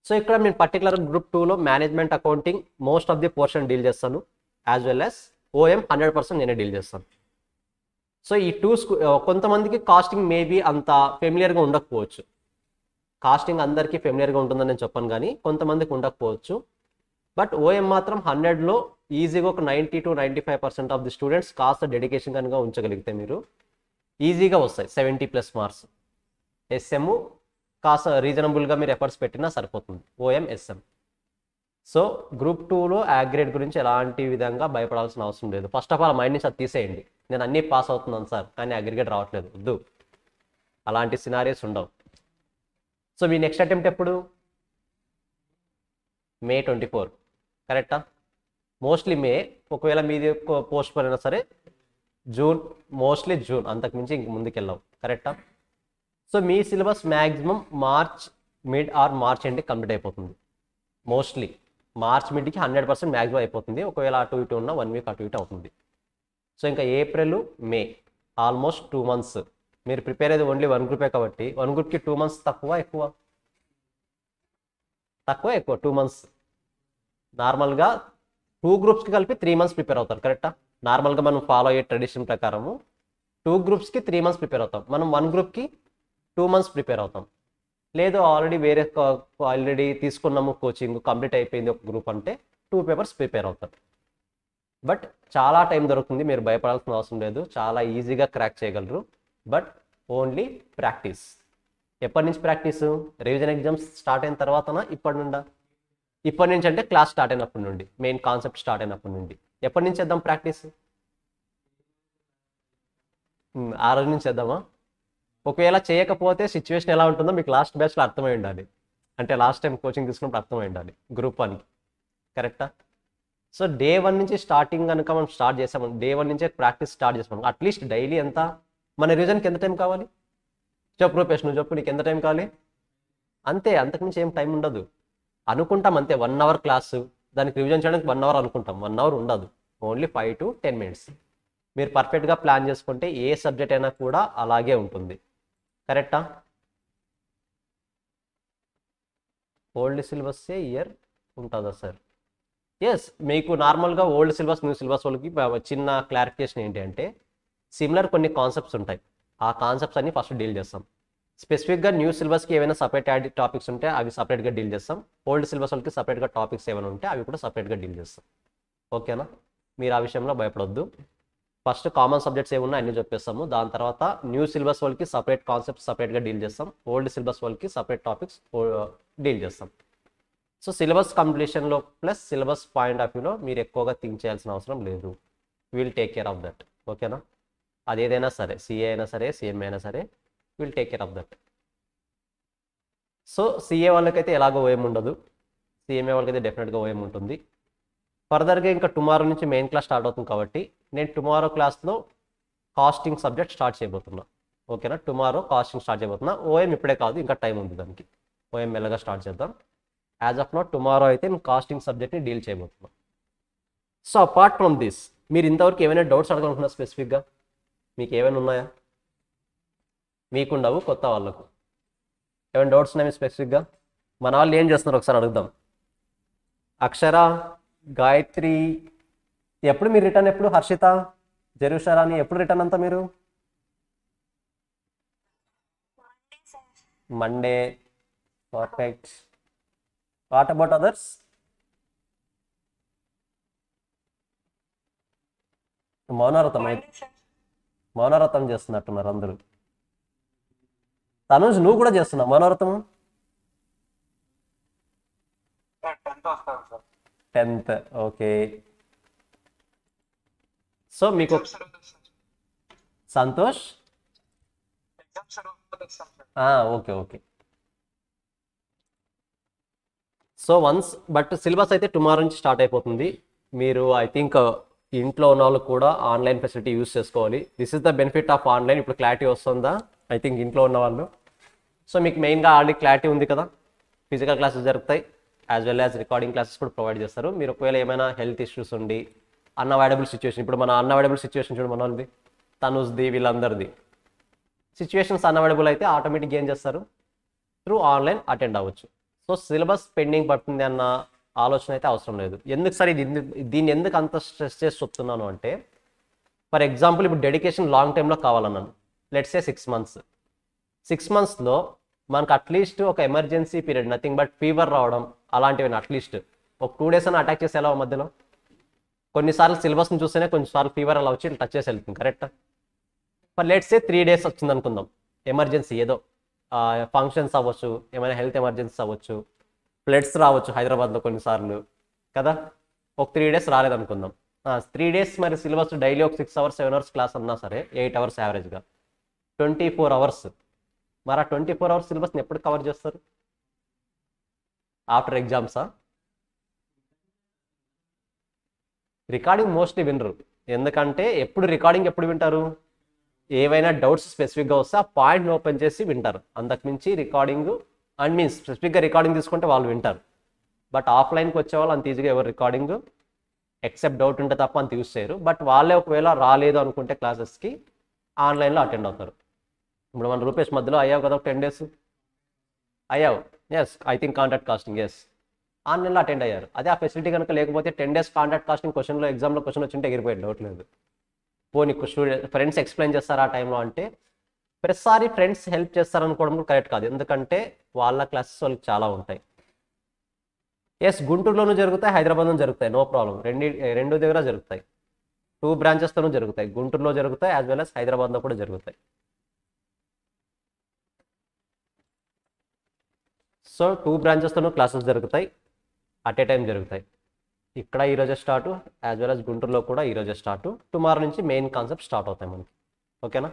So ఇక్కడ నేను పర్టికులర్ గ్రూప్ 2లో management accounting most of the portion deal చేస్తాను, యాజ్ వెల్ యాజ్ ఓఎం 100% నేనే డీల్ చేస్తాను. సో ఈ 2 కొంతమందికి కాస్టింగ్ మేబీ అంత ఫెమిలియర్గా ఉండకపోవచ్చు. కాస్టింగ్ అందరికీ ఫెమిలియర్గా ఉంటుందని నేను చెప్పను, కానీ కొంతమందికి ఉండకపోవచ్చు. బట్ ఓఎం మాత్రం 100లో ఈజీగా ఒక 90 to 95% ఆఫ్ ది స్టూడెంట్స్ కాస్త డెడికేషన్ కనుక ఉంచగలిగితే మీరు ఈజీగా వస్తాయి 70+ మార్క్స్. ఎస్ఎం కాస్త రీజనబుల్గా మీరు ఎఫర్ట్స్ పెట్టినా సరిపోతుంది, ఓఎం ఎస్ఎం. సో గ్రూప్ 2లో అగ్రిగేట్ గురించి ఎలాంటి విధంగా భయపడాల్సిన అవసరం లేదు. ఫస్ట్ ఆఫ్ ఆల్ మైండ్ నుంచి అది తీసేయండి, నేను అన్నీ పాస్ అవుతున్నాను సార్ కానీ అగ్రిగేట్ రావట్లేదు, వద్దు, అలాంటి సినారియోస్ ఉండవు. సో మీ నెక్స్ట్ అటెంప్ట్ ఎప్పుడు? May 24. కరెక్టా? మోస్ట్లీ మే, ఒకవేళ మీది పోస్ట్ పోన్ అయినా సరే జూన్, మోస్ట్లీ జూన్, అంతకుమించి ఇంక ముందుకు వెళ్ళాం. కరెక్టా? సో మీ syllabus maximum March mid or March ఎండ్కి కంప్లీట్ అయిపోతుంది. మోస్ట్లీ మార్చ్ మిడ్కి 100% మ్యాక్సిమం అయిపోతుంది. ఒకవేళ అటు ఇటు ఉన్న 1 వీక్ అటు ఇటు అవుతుంది. సో ఇంకా ఏప్రిల్, మే ఆల్మోస్ట్ 2 months మీరు ప్రిపేర్ అయ్యేది ఓన్లీ 1 గ్రూపే కాబట్టి 1 గ్రూప్కి 2 months తక్కువ ఎక్కువ 2 months. నార్మల్గా 2 గ్రూప్స్కి కలిపి 3 months ప్రిపేర్ అవుతారు, కరెక్టా? నార్మల్గా మనం ఫాలో అయ్యే ట్రెడిషన్ ప్రకారము 2 గ్రూప్స్కి 3 months ప్రిపేర్ అవుతాం, మనం 1 గ్రూప్కి 2 months ప్రిపేర్ అవుతాం. లేదు ఆల్రెడీ ఆల్రెడీ తీసుకున్నాము, కోచింగ్ కంప్లీట్ అయిపోయింది ఒక గ్రూప్ అంటే 2 papers ప్రిపేర్ అవుతారు. బట్ చాలా టైం దొరుకుతుంది, మీరు భయపడాల్సిన అవసరం లేదు, చాలా ఈజీగా క్రాక్ చేయగలరు. But only practice. ఎప్పటి నుంచి ప్రాక్టీస్? రివిజన్ ఎగ్జామ్స్ స్టార్ట్ అయిన తర్వాతనా ఇప్పటి నుండా? ఇప్పటి నుంచి అంటే క్లాస్ స్టార్ట్ అయినప్పటి నుండి, మెయిన్ కాన్సెప్ట్ స్టార్ట్ అయినప్పటి నుండి. ఎప్పటి నుంచి చేద్దాం ప్రాక్టీస్? ఆ రోజు నుంచి చేద్దామా? ఒకవేళ చేయకపోతే సిచ్యువేషన్ ఎలా ఉంటుందో మీకు లాస్ట్ బ్యాచ్లో అర్థమై ఉండాలి, అంటే లాస్ట్ టైం కోచింగ్ తీసుకున్నప్పుడు అర్థమై ఉండాలి గ్రూప్ 1కి, కరెక్టా? సో డే 1 నుంచి స్టార్టింగ్ కనుక మనం స్టార్ట్ చేసాము, డే 1 నుంచే ప్రాక్టీస్ స్టార్ట్ చేసాము, అట్లీస్ట్ డైలీ ఎంత మన రివిజన్కి ఎంత టైం కావాలి చెప్పు రూపేష్, నువ్వు చెప్పు, నీకు ఎంత టైం కావాలి? అంతే, అంతకుమించి ఏం టైం ఉండదు. అనుకుంటాం అంతే, 1 hour క్లాసు, దానికి రివిజన్ చేయడానికి 1 hour అనుకుంటాం, 1 hour ఉండదు, ఓన్లీ 5 to 10 minutes. మీరు పర్ఫెక్ట్గా ప్లాన్ చేసుకుంటే ఏ సబ్జెక్ట్ అయినా కూడా అలాగే ఉంటుంది, కరెక్టా? ఓల్డ్ సిలబస్సే ఇయర్ ఉంటుందా సార్? ఎస్, మీకు నార్మల్గా ఓల్డ్ సిలబస్ న్యూ సిలబస్ వాళ్ళకి చిన్న క్లారిఫికేషన్ ఏంటి అంటే, సిమిలర్ కొన్ని కాన్సెప్ట్స్ ఉంటాయి, ఆ కాన్సెప్ట్స్ అన్ని ఫస్ట్ డీల్ చేస్తాం. స్పెసిఫిక్గా న్యూ సిలబస్కి ఏమైనా సపరేట్ యాడ్ టాపిక్స్ ఉంటే అవి సపరేట్గా డీల్ చేస్తాం, ఓల్డ్ సిలబస్ వాళ్ళకి సపరేట్గా టాపిక్స్ ఏమైనా ఉంటే అవి కూడా సపరేట్గా డీల్ చేస్తాం. ఓకేనా? మీరు ఆ విషయంలో భయపడొద్దు. ఫస్ట్ కామన్ సబ్జెక్ట్స్ ఏమున్నా అన్ని చెప్పేస్తాము, దాని తర్వాత న్యూ సిలబస్ వాళ్ళకి సపరేట్ కాన్సెప్ట్స్ సపరేట్గా డీల్ చేస్తాం, ఓల్డ్ సిలబస్ వాళ్ళకి సపరేట్ టాపిక్స్ డీల్ చేస్తాం. సో సిలబస్ కంప్లీషన్లో ప్లస్ సిలబస్ పాయింట్ ఆఫ్ వ్యూలో మీరు ఎక్కువగా థింక్ చేయాల్సిన అవసరం లేదు, will take care of that. ఓకేనా? అది ఏదైనా సరే, సిఏ అయినా సరే, సిఎంఏ అయినా సరే, will take care of that. So CA వాళ్ళకైతే ఎలాగో ఓఎం ఉండదు, సిఎంఏ వాళ్ళకైతే డెఫినెట్గా ఓఎం ఉంటుంది. ఫర్దర్గా ఇంకా టుమారో నుంచి మెయిన్ క్లాస్ స్టార్ట్ అవుతుంది కాబట్టి నేను టుమారో క్లాస్లో కాస్టింగ్ సబ్జెక్ట్ స్టార్ట్ చేయబోతున్నా. ఓకేనా? టుమారో కాస్టింగ్ స్టార్ట్ చేయబోతున్నా. ఓఎం ఇప్పుడే కాదు, ఇంకా టైం ఉంది దానికి, ఓఎం మెల్లగా స్టార్ట్ చేద్దాం. యాజ్ ఆఫ్ నో టుమారో అయితే నేను కాస్టింగ్ సబ్జెక్ట్ని డీల్ చేయబోతున్నా. సో అపార్ట్ ఫ్రమ్ దిస్, మీరు ఇంతవరకు ఏమైనా డౌట్స్ అడగనుకున్నా స్పెసిఫిక్గా మీకు ఏమైనా ఉన్నాయా? మీకుండవు, కొత్త వాళ్ళకు ఏమైనా డౌట్స్ ఉన్నాయి స్పెసిఫిక్గా? మన వాళ్ళు ఏం చేస్తున్నారు ఒకసారి అడుగుదాం. అక్షర, గాయత్రి, ఎప్పుడు మీరు రిటర్న్? ఎప్పుడు? హర్షిత, జరుషరాని ఎప్పుడు రిటర్న్ అంతా మీరు? Monday. Perfect. What about others? మౌనవ్రతం చేస్తున్నట్టున్నారు అందరూ. తనుజ్, నువ్వు కూడా చేస్తున్నావు మౌనవ్రతం? 10th. ఓకే. సో మీకు Santosh, okay okay. So once, but syllabus అయితే టుమారో నుంచి స్టార్ట్ అయిపోతుంది. మీరు ఐ థింక్ ఇంట్లో ఉన్న వాళ్ళు కూడా ఆన్లైన్ ఫెసిలిటీ యూస్ చేసుకోవాలి. This is the benefit of online. ఇప్పుడు క్లారిటీ వస్తుందా? ఐ థింక్ ఇంట్లో ఉన్న వాళ్ళు. సో మీకు మెయిన్గా ఆల్రెడీ క్లారిటీ ఉంది కదా, ఫిజికల్ క్లాసెస్ జరుగుతాయి, as well as recording classes కూడా ప్రొవైడ్ చేస్తారు. మీరు ఒకవేళ ఏమైనా హెల్త్ ఇష్యూస్ ఉండి అన్అవాయిడబుల్ సిచ్యువేషన్, ఇప్పుడు మన అన్అవాయిడబుల్ సిచ్యువేషన్ చూడు, మన వాళ్ళది, తనుజ్ది, వీళ్ళందరిది సిచ్యువేషన్స్ అన్అవాయిడబుల్ అయితే ఆటోమేటిక్గా ఏం చేస్తారు? త్రూ ఆన్లైన్ అటెండ్ అవ్వచ్చు. సో సిలబస్ పెండింగ్ పడుతుంది అన్న ఆలోచన అయితే అవసరం లేదు. ఎందుకు సార్ దీన్ని ఎందుకు అంత స్ట్రెస్ చేసి చెప్తున్నాను అంటే, ఫర్ ఎగ్జాంపుల్ ఇప్పుడు డెడికేషన్ లాంగ్ టైంలో కావాలన్నాను, లెట్స్ సే 6 months. 6 monthsలో మనకు అట్లీస్ట్ ఒక emergency period, nothing but fever రావడం అలాంటివి అట్లీస్ట్ ఒక 2 days అని అటాక్ చేసి ఎలా మధ్యలో కొన్నిసార్లు సిలబస్ని చూస్తేనే కొన్నిసార్లు ఫీవర్ అలా వచ్చి టచ్ చేసి వెళ్తుంది, కరెక్టా? ఫర్ లెట్స్ సే 3 days వచ్చింది అనుకుందాం, ఎమర్జెన్సీ ఏదో ఫంక్షన్స్ అవ్వచ్చు, ఏమైనా హెల్త్ ఎమర్జెన్సీ అవ్వచ్చు, ఫ్లడ్స్ రావచ్చు హైదరాబాద్లో కొన్నిసార్లు కదా, ఒక 3 days రాలేదనుకుందాం. 3 days మరి సిలబస్ డైలీ ఒక 6 hours 7 hours క్లాస్ అన్నా సరే 8 hours యావరేజ్గా 24 hours. మరి ఆ 24 hours సిలబస్ని ఎప్పుడు కవర్ చేస్తారు? ఆఫ్టర్ ఎగ్జామ్సా? రికార్డింగ్ మోస్ట్లీ వినరు, ఎందుకంటే రికార్డింగ్ ఎప్పుడు వింటారు? ఏవైనా డౌట్స్ స్పెసిఫిక్గా వస్తే ఆ పాయింట్ని ఓపెన్ చేసి వింటారు, అంతకుమించి రికార్డింగ్ అండ్ మీన్స్ స్పెసిఫిక్గా రికార్డింగ్ తీసుకుంటే వాళ్ళు వింటారు. బట్ ఆఫ్లైన్కి వచ్చే వాళ్ళు అంత ఈజీగా ఎవరు రికార్డింగ్ ఎక్సెప్ట్ డౌట్ ఉంటే తప్ప అంత యూస్ చేయరు. బట్ వాళ్ళే ఒకవేళ రాలేదు అనుకుంటే క్లాసెస్కి ఆన్లైన్లో అటెండ్ అవుతారు. ఇప్పుడు మన రూపేష్ మధ్యలో అయ్యావు కదా 10 days అయ్యావు. Yes, I think contract costing, yes 6 నెలలు అటెండ్ అయ్యారు. అదే ఆ ఫెసిలిటీ కనుక లేకపోతే 10 days కాంట్రాక్ట్ కాస్టింగ్ క్వశ్చన్లో ఎగ్జామ్లో క్వశ్చన్ వచ్చింటే ఎగిరిపోయాడు, డౌట్ లేదు. పోనీ స్టూడెంట్ ఫ్రెండ్స్ ఎక్స్ప్లెయిన్ చేస్తారు ఆ టైంలో అంటే ప్రతిసారి ఫ్రెండ్స్ హెల్ప్ చేస్తారనుకోవడం కరెక్ట్ కాదు, ఎందుకంటే వాళ్ళ క్లాసెస్ వాళ్ళకి చాలా ఉంటాయి. ఎస్, గుంటూరులోనూ జరుగుతాయి, హైదరాబాద్లోనూ జరుగుతాయి, నో ప్రాబ్లం. రెండు దగ్గర జరుగుతాయి, 2 branches-తోనూ జరుగుతాయి. గుంటూరులో జరుగుతాయి యాజ్ వెల్ as హైదరాబాద్లో కూడా జరుగుతాయి. సో 2 branches-తోనూ క్లాసెస్ జరుగుతాయి, అట్ ఏ టైం జరుగుతాయి. ఇక్కడ ఈరోజే స్టార్ట్, యాజ్ వెల్ as గుంటూరులో కూడా ఈరోజే స్టార్ట్. టుమారో నుంచి మెయిన్ కాన్సెప్ట్ స్టార్ట్ అవుతాయి మనకి. ఓకేనా?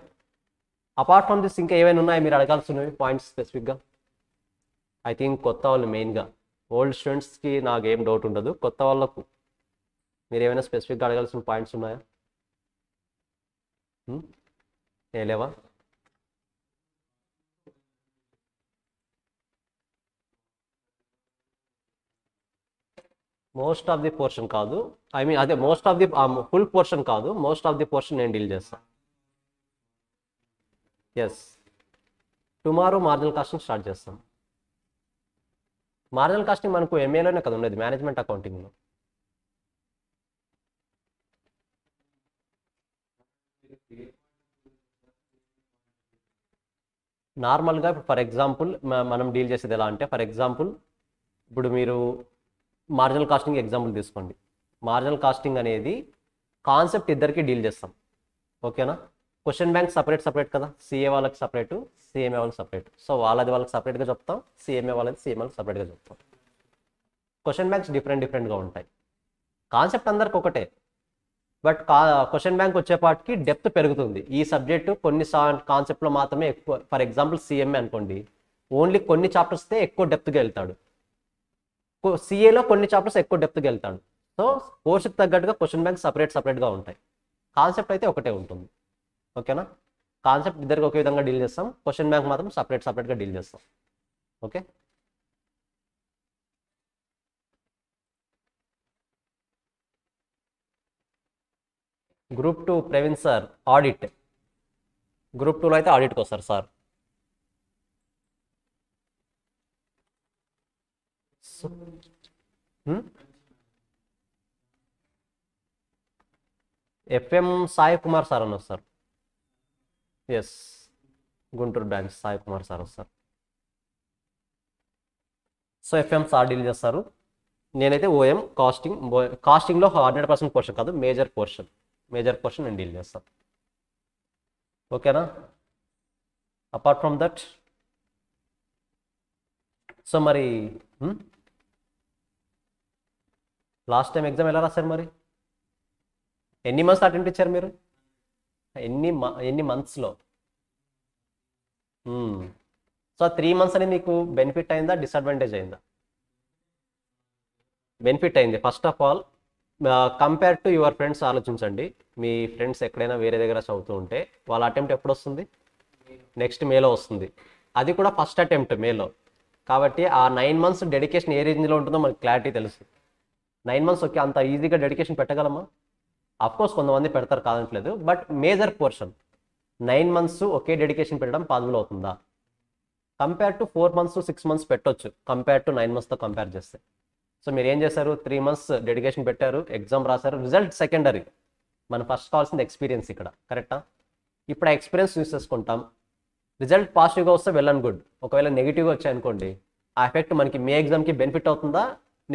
అపార్ట్ ఫ్రమ్ దిస్ ఇంకా ఏమైనా ఉన్నాయో మీరు అడగాల్సినవి పాయింట్స్ స్పెసిఫిక్గా? ఐ థింక్ కొత్త వాళ్ళు మెయిన్గా, ఓల్డ్ స్టూడెంట్స్కి నాకు ఏం డౌట్ ఉండదు. కొత్త వాళ్ళకు మీరు ఏమైనా స్పెసిఫిక్గా అడగాల్సిన పాయింట్స్ ఉన్నాయా? ఏ లేవా? మోస్ట్ ఆఫ్ ది పోర్షన్ కాదు, ఐ మీన్ అదే most of the full portion కాదు, మోస్ట్ ఆఫ్ ది పోర్షన్ నేను డీల్ చేస్తాను. Yes, tomorrow marginal costing start చేస్తాం. మార్జినల్ కాస్టింగ్ మనకు ఎంఏలోనే కదా ఉండేది, మేనేజ్మెంట్ అకౌంటింగ్లో. నార్మల్గా ఫర్ ఎగ్జాంపుల్ మనం డీల్ చేసేది ఎలా అంటే, ఫర్ ఎగ్జాంపుల్ ఇప్పుడు మీరు మార్జినల్ కాస్టింగ్ ఎగ్జాంపుల్ తీసుకోండి. మార్జినల్ కాస్టింగ్ అనేది కాన్సెప్ట్ ఇద్దరికి డీల్ చేస్తాం. ఓకేనా? క్వశ్చన్ బ్యాంక్ సపరేట్ కదా, సిఏ వాళ్ళకి సపరేటు, సిఎంఏ వాళ్ళకి సపరేట్. సో వాళ్ళకి సపరేట్గా చెప్తాం, సిఎంఏ వాళ్ళకి సపరేట్గా చెప్తాం. క్వశ్చన్ బ్యాంక్స్ డిఫరెంట్గా ఉంటాయి. కాన్సెప్ట్ అందరికి ఒకటే, బట్ క్వశ్చన్ బ్యాంక్ వచ్చేపాటికి డెప్త్ పెరుగుతుంది. ఈ సబ్జెక్టు కొన్ని కాన్సెప్ట్లో మాత్రమే ఎక్కువ. ఫర్ ఎగ్జాంపుల్ సిఎంఏ అనుకోండి, ఓన్లీ కొన్ని చాప్టర్స్తే ఎక్కువ డెప్త్గా వెళ్తాడు. సిఏలో కొన్ని చాప్టర్స్ ఎక్కువ డెప్త్గా వెళ్తాడు. సో కోర్సుకి తగ్గట్టుగా క్వశ్చన్ బ్యాంక్ సపరేట్గా ఉంటాయి. కాన్సెప్ట్ అయితే ఒకటే ఉంటుంది. ఓకేనా? కాన్సెప్ట్ ఇద్దరికి ఒకే విధంగా డీల్ చేస్తాం, క్వశ్చన్ బ్యాంక్ మాత్రం సపరేట్గా డీల్ చేస్తాం. Okay? Group 2 Praveen sir audit, group 2లో అయితే ఆడిట్కి వస్తారు sir. FM Sai Kumar sir అని వస్తారు. Yes, Guntur branch Sai Kumar sir వస్తారు. సో ఎఫ్ఎం సార్ డీల్ చేస్తారు. నేనైతే ఓఎం కాస్టింగ్లో 100% పోర్షన్ కాదు, మేజర్ పోర్షన్ నేను డీల్ చేస్తాను. ఓకేనా? అపార్ట్ ఫ్రమ్ దట్, సో మరి లాస్ట్ టైం ఎగ్జామ్ ఎలా రాశారు? మరి ఎన్ని మంత్స్ అటెంప్ట్ ఇచ్చారు మీరు? ఎన్ని మంత్స్లో? సో 3 months అనేది మీకు బెనిఫిట్ అయిందా, డిసడ్వాంటేజ్ అయిందా? బెనిఫిట్ అయింది. First of all compare to your friends ఆలోచించండి. మీ ఫ్రెండ్స్ ఎక్కడైనా వేరే దగ్గర చదువుతూ ఉంటే వాళ్ళ అటెంప్ట్ ఎప్పుడు వస్తుంది? నెక్స్ట్ మేలో వస్తుంది. అది కూడా ఫస్ట్ అటెంప్ట్ మేలో. కాబట్టి ఆ 9 months డెడికేషన్ ఏ రేంజ్లో ఉంటుందో మనకి క్లారిటీ తెలుసు. 9 months ఓకే, అంత ఈజీగా డెడికేషన్ పెట్టగలమా? అఫ్కోర్స్ కొంతమంది పెడతారు, కాదనట్లేదు. బట్ మేజర్ పోర్షన్ 9 months ఒకే డెడికేషన్ పెట్టడం పాసిబుల్ అవుతుందా? కంపేర్ టు 4 months 6 months పెట్టొచ్చు, కంపేర్ టు 9 monthsతో కంపేర్ చేస్తే. సో మీరు ఏం చేశారు? 3 months డెడికేషన్ పెట్టారు, ఎగ్జామ్ రాశారు, రిజల్ట్ సెకండరీ. మనం ఫస్ట్ కావాల్సింది ఎక్స్పీరియన్స్ ఇక్కడ, కరెక్టా? ఇప్పుడు ఆ ఎక్స్పీరియన్స్ యూస్ చేసుకుంటాం. రిజల్ట్ పాజిటివ్గా వస్తే వెల్ అండ్ గుడ్. ఒకవేళ నెగిటివ్గా వచ్చాయనుకోండి, ఆ ఎఫెక్ట్ మనకి మే ఎగ్జామ్కి బెనిఫిట్ అవుతుందా,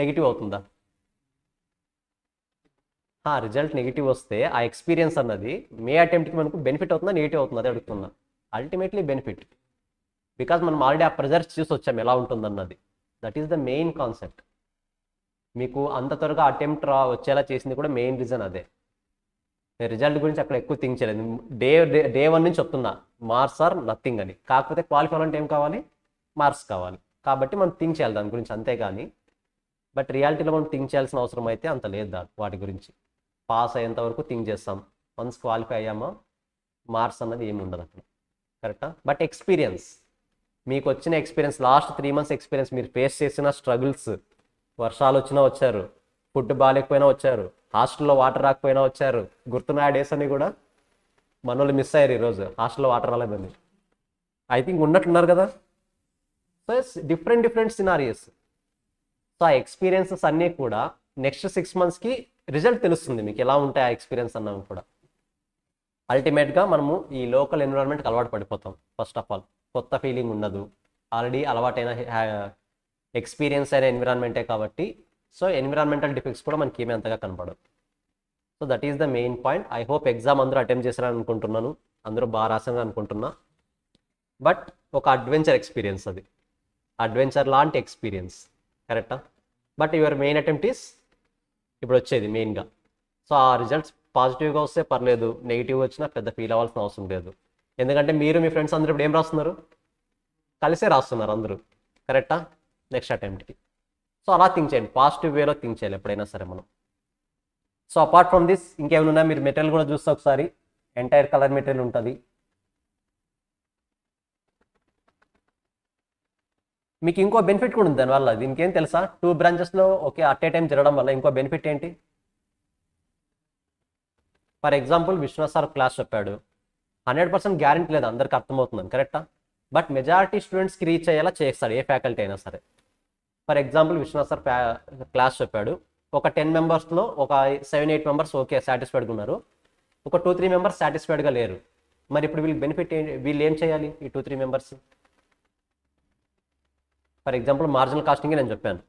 నెగిటివ్ అవుతుందా? రిజల్ట్ నెగిటివ్ వస్తే ఆ ఎక్స్పీరియన్స్ అన్నది మే అటెంప్ట్కి మనకు బెనిఫిట్ అవుతుందా, నెగిటివ్ అవుతుందా అదే అడుగుతున్నా. అల్టిమేట్లీ బెనిఫిట్, బికాజ్ మనం ఆల్రెడీ ఆ ప్రెజర్స్ చూసి వచ్చాం ఎలా ఉంటుందన్నది. That is the main concept. మీకు అంత త్వరగా అటెంప్ట్ వచ్చేలా చేసింది కూడా మెయిన్ రీజన్ అదే. రిజల్ట్ గురించి అక్కడ ఎక్కువ థింక్ చేయలేదు. డే 1 నుంచి చెప్తున్నా, మార్క్స్ ఆర్ నథింగ్ అని. కాకపోతే క్వాలిఫై అంటే ఏం కావాలి? మార్క్స్ కావాలి. కాబట్టి మనం థింక్ చేయాలి దాని గురించి, అంతేగాని బట్ రియాలిటీలో మనం థింక్ చేయాల్సిన అవసరం అయితే అంత లేదు వాటి గురించి. పాస్ అయ్యేంత వరకు థింక్ చేస్తాం, వన్స్ క్వాలిఫై అయ్యామా మార్క్స్ అన్నది ఏమి ఉండదు అక్కడ, కరెక్టా? బట్ ఎక్స్పీరియన్స్, మీకు వచ్చిన ఎక్స్పీరియన్స్, లాస్ట్ 3 months ఎక్స్పీరియన్స్, మీరు ఫేస్ చేసిన స్ట్రగుల్స్, వర్షాలు వచ్చినా వచ్చారు, ఫుడ్ బాగాలేకపోయినా వచ్చారు, హాస్టల్లో వాటర్ రాకపోయినా వచ్చారు. గుర్తున్న ఆ డేస్ అని కూడా మనోళ్ళు మిస్ అయ్యారు ఈరోజు, హాస్టల్లో వాటర్ రాలేదని. ఐ థింక్ ఉన్నట్టున్నారు కదా. So different different scenarios. So ఆ ఎక్స్పీరియన్సెస్ అన్నీ కూడా నెక్స్ట్ 6 monthsకి రిజల్ట్ తెలుస్తుంది మీకు ఎలా ఉంటాయి ఆ ఎక్స్పీరియన్స్ అన్నవి కూడా. అల్టిమేట్గా మనము ఈ లోకల్ ఎన్విరాన్మెంట్కి అలవాటు పడిపోతాం. ఫస్ట్ ఆఫ్ ఆల్ కొత్త ఫీలింగ్ ఉండదు, ఆల్రెడీ అలవాటైన ఎక్స్పీరియన్స్ అయిన ఎన్విరాన్మెంటే కాబట్టి సో ఎన్విరాన్మెంటల్ డిఫెక్ట్స్ కూడా మనకి ఏమీ అంతగా కనపడదు. So that is the main point. I hope exam అందరూ అటెంప్ట్ చేశారని అనుకుంటున్నాను, అందరూ బాగా రాశారని అనుకుంటున్నా. బట్ ఒక అడ్వెంచర్ ఎక్స్పీరియన్స్, అది అడ్వెంచర్ లాంటి ఎక్స్పీరియన్స్, కరెక్టా? But your main attempt is ఇప్పుడు వచ్చేది మెయిన్గా. సో ఆ రిజల్ట్స్ పాజిటివ్గా వస్తే పర్లేదు, నెగిటివ్ వచ్చినా పెద్ద ఫీల్ అవ్వాల్సిన అవసరం లేదు. ఎందుకంటే మీరు మీ ఫ్రెండ్స్ అందరూ ఇప్పుడు ఏం రాస్తున్నారు, కలిసే రాస్తున్నారు అందరూ, కరెక్టా? నెక్స్ట్ అటెంప్ట్కి. సో అలా థింక్ చేయండి, పాజిటివ్ వేలో థింక్ చేయాలి ఎప్పుడైనా సరే మనం. సో అపార్ట్ ఫ్రమ్ దిస్ ఇంకేమైనా ఉన్నా మీరు మెటీరియల్ కూడా చూస్తే ఒకసారి ఎంటైర్ కలర్ మెటీరియల్ ఉంటుంది. మీకు ఇంకో బెనిఫిట్ కూడా ఉంది దానివల్ల, దీనికి ఏం తెలుసా? 2 branchesలో ఓకే అట్ ఏ టైం జరగడం వల్ల ఇంకో బెనిఫిట్ ఏంటి? For example Vishwanath sir class చెప్పాడు, 100% గ్యారెంటీ లేదు అందరికి అర్థమవుతుందని, కరెక్టా? బట్ మెజారిటీ స్టూడెంట్స్కి రీచ్ అయ్యేలా చేస్తాడు ఏ ఫ్యాకల్టీ అయినా సరే. For example Vishwanath sir class చెప్పాడు, ఒక 10 members ఒక 7-8 members ఓకే సాటిస్ఫైడ్గా ఉన్నారు, ఒక 2-3 members సాటిస్ఫైడ్గా లేరు. మరి ఇప్పుడు వీళ్ళకి బెనిఫిట్ ఏంటి? వీళ్ళు ఏం చేయాలి ఈ 2-3 members? For example marginal casting నేను చెప్పాను,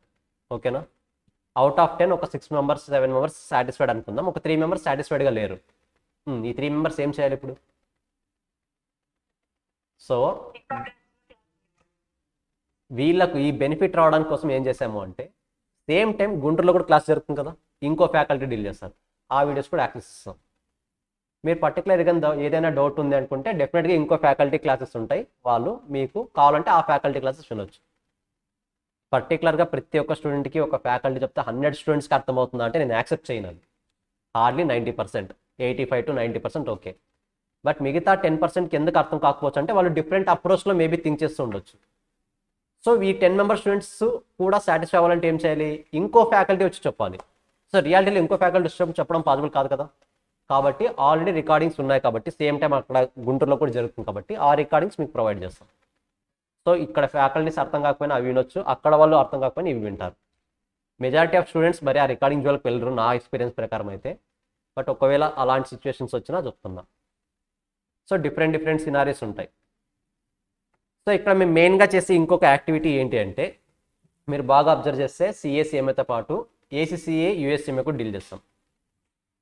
ఓకేనా? అవుట్ ఆఫ్ 10 ఒక 6 members 7 members సాటిస్ఫైడ్ అనుకుందాం, ఒక 3 members సాటిస్ఫైడ్గా లేరు. ఈ 3 members ఏం చేయాలి ఇప్పుడు? సో వీళ్ళకు ఈ బెనిఫిట్ రావడానికి కోసం ఏం చేసాము అంటే, సేమ్ టైం గుంటూరులో కూడా క్లాస్ జరుగుతుంది కదా, ఇంకో ఫ్యాకల్టీ డీల్ చేస్తారు, ఆ వీడియోస్ కూడా యాక్సెస్ ఇస్తాం. మీరు పర్టికులర్గా ఏదైనా డౌట్ ఉంది అనుకుంటే డెఫినెట్గా ఇంకో ఫ్యాకల్టీ క్లాసెస్ ఉంటాయి, వాళ్ళు మీకు కావాలంటే ఆ ఫ్యాకల్టీ క్లాసెస్ వినొచ్చు. పర్టికులర్గా ప్రతి ఒక్క స్టూడెంట్కి ఒక ఫ్యాకల్టీ చెప్తే 100 స్టూడెంట్స్కి అర్థమవుతుందా అంటే నేను యాక్సెప్ట్ చేయను. అది హార్డ్లీ 90%, 85 to 90% ఓకే. బట్ మిగతా 10%కి ఎందుకు అర్థం కాకపోవచ్చు అంటే వాళ్ళు డిఫరెంట్ అప్రోచ్లో మేబీ థింక్ చేస్తూ ఉండొచ్చు. సో ఈ 10 member స్టూడెంట్స్ కూడా సాటిస్ఫై అవ్వాలంటే ఏం చేయాలి? ఇంకో ఫ్యాకల్టీ వచ్చి చెప్పాలి. సో రియాలిటీలో ఇంకో ఫ్యాకల్టీ వచ్చి చెప్పడం పాసిబుల్ కాదు కదా. కాబట్టి ఆల్రెడీ రికార్డింగ్స్ ఉన్నాయి కాబట్టి సేమ్ టైం అక్కడ గుంటూరులో కూడా జరుగుతుంది కాబట్టి ఆ రికార్డింగ్స్ మీకు ప్రొవైడ్ చేస్తాం. సో ఇక్కడ ఫ్యాకల్టీస్ అర్థం కాకపోయినా అవి వినొచ్చు, అక్కడ వాళ్ళు అర్థం కాకపోయినా ఇవి వింటారు. మెజారిటీ ఆఫ్ స్టూడెంట్స్ మరి ఆ రికార్డింగ్ జోలికి వెళ్ళరు నా ఎక్స్పీరియన్స్ ప్రకారం అయితే. బట్ ఒకవేళ అలాంటి సిచ్యువేషన్స్ వచ్చినా చెప్తున్నా. సో డిఫరెంట్ డిఫరెంట్ సినారీస్ ఉంటాయి. సో ఇక్కడ మేము మెయిన్గా చేసే ఇంకొక యాక్టివిటీ ఏంటి అంటే, మీరు బాగా అబ్జర్వ్ చేస్తే సిఏసిఎంఏతో పాటు ఏసీసీఏ యూఎస్ఎంఏ కూడా డీల్ చేస్తాం.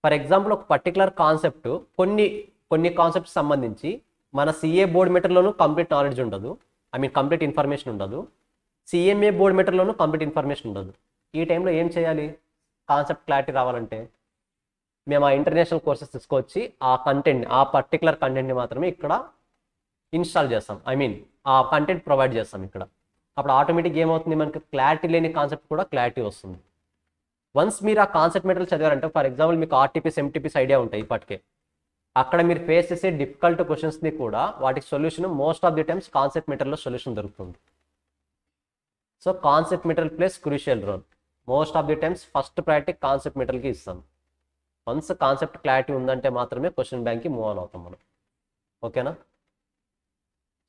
ఫర్ ఎగ్జాంపుల్ ఒక పర్టికులర్ కాన్సెప్ట్ కొన్ని కాన్సెప్ట్స్ సంబంధించి మన సిఏ బోర్డ్ మీటర్లోనూ కంప్లీట్ నాలెడ్జ్ ఉండదు, కంప్లీట్ ఇన్ఫర్మేషన్ ఉండదు, సిఎంఏ బోర్డ్ మీటర్లోనూ కంప్లీట్ ఇన్ఫర్మేషన్ ఉండదు. ఈ టైంలో ఏం చేయాలి? కాన్సెప్ట్ క్లారిటీ రావాలంటే మేము ఆ ఇంటర్నేషనల్ కోర్సెస్ తీసుకొచ్చి ఆ పర్టికులర్ కంటెంట్ని మాత్రమే ఇక్కడ ఇన్స్టాల్ చేస్తాం, ఆ కంటెంట్ ప్రొవైడ్ చేస్తాం ఇక్కడ. అప్పుడు ఆటోమేటిక్గా ఏమవుతుంది, మనకి క్లారిటీ లేని కాన్సెప్ట్ కూడా క్లారిటీ వస్తుంది. వన్స్ మీరు ఆ కాన్సెప్ట్ మెటీరియల్ చదివారంటే, ఫర్ ఎగ్జాంపుల్ మీకు ఆర్టీపీస్ ఎంటీపీస్ ఐడియా ఉంటాయి ఇప్పటికే, అక్కడ మీరు ఫేస్ చేసే డిఫికల్ట్ క్వశ్చన్స్ని కూడా వాటికి solution most of the times concept మెటీరియల్లో సొల్యూషన్ దొరుకుతుంది. So concept material plays crucial role. Most of the times first priority concept మెటీరియల్కి ఇస్తాం. వన్స్ కాన్సెప్ట్ క్లారిటీ ఉందంటే మాత్రమే క్వశ్చన్ బ్యాంక్కి మూవ్ ఆన్ అవుతాం మనం, ఓకేనా?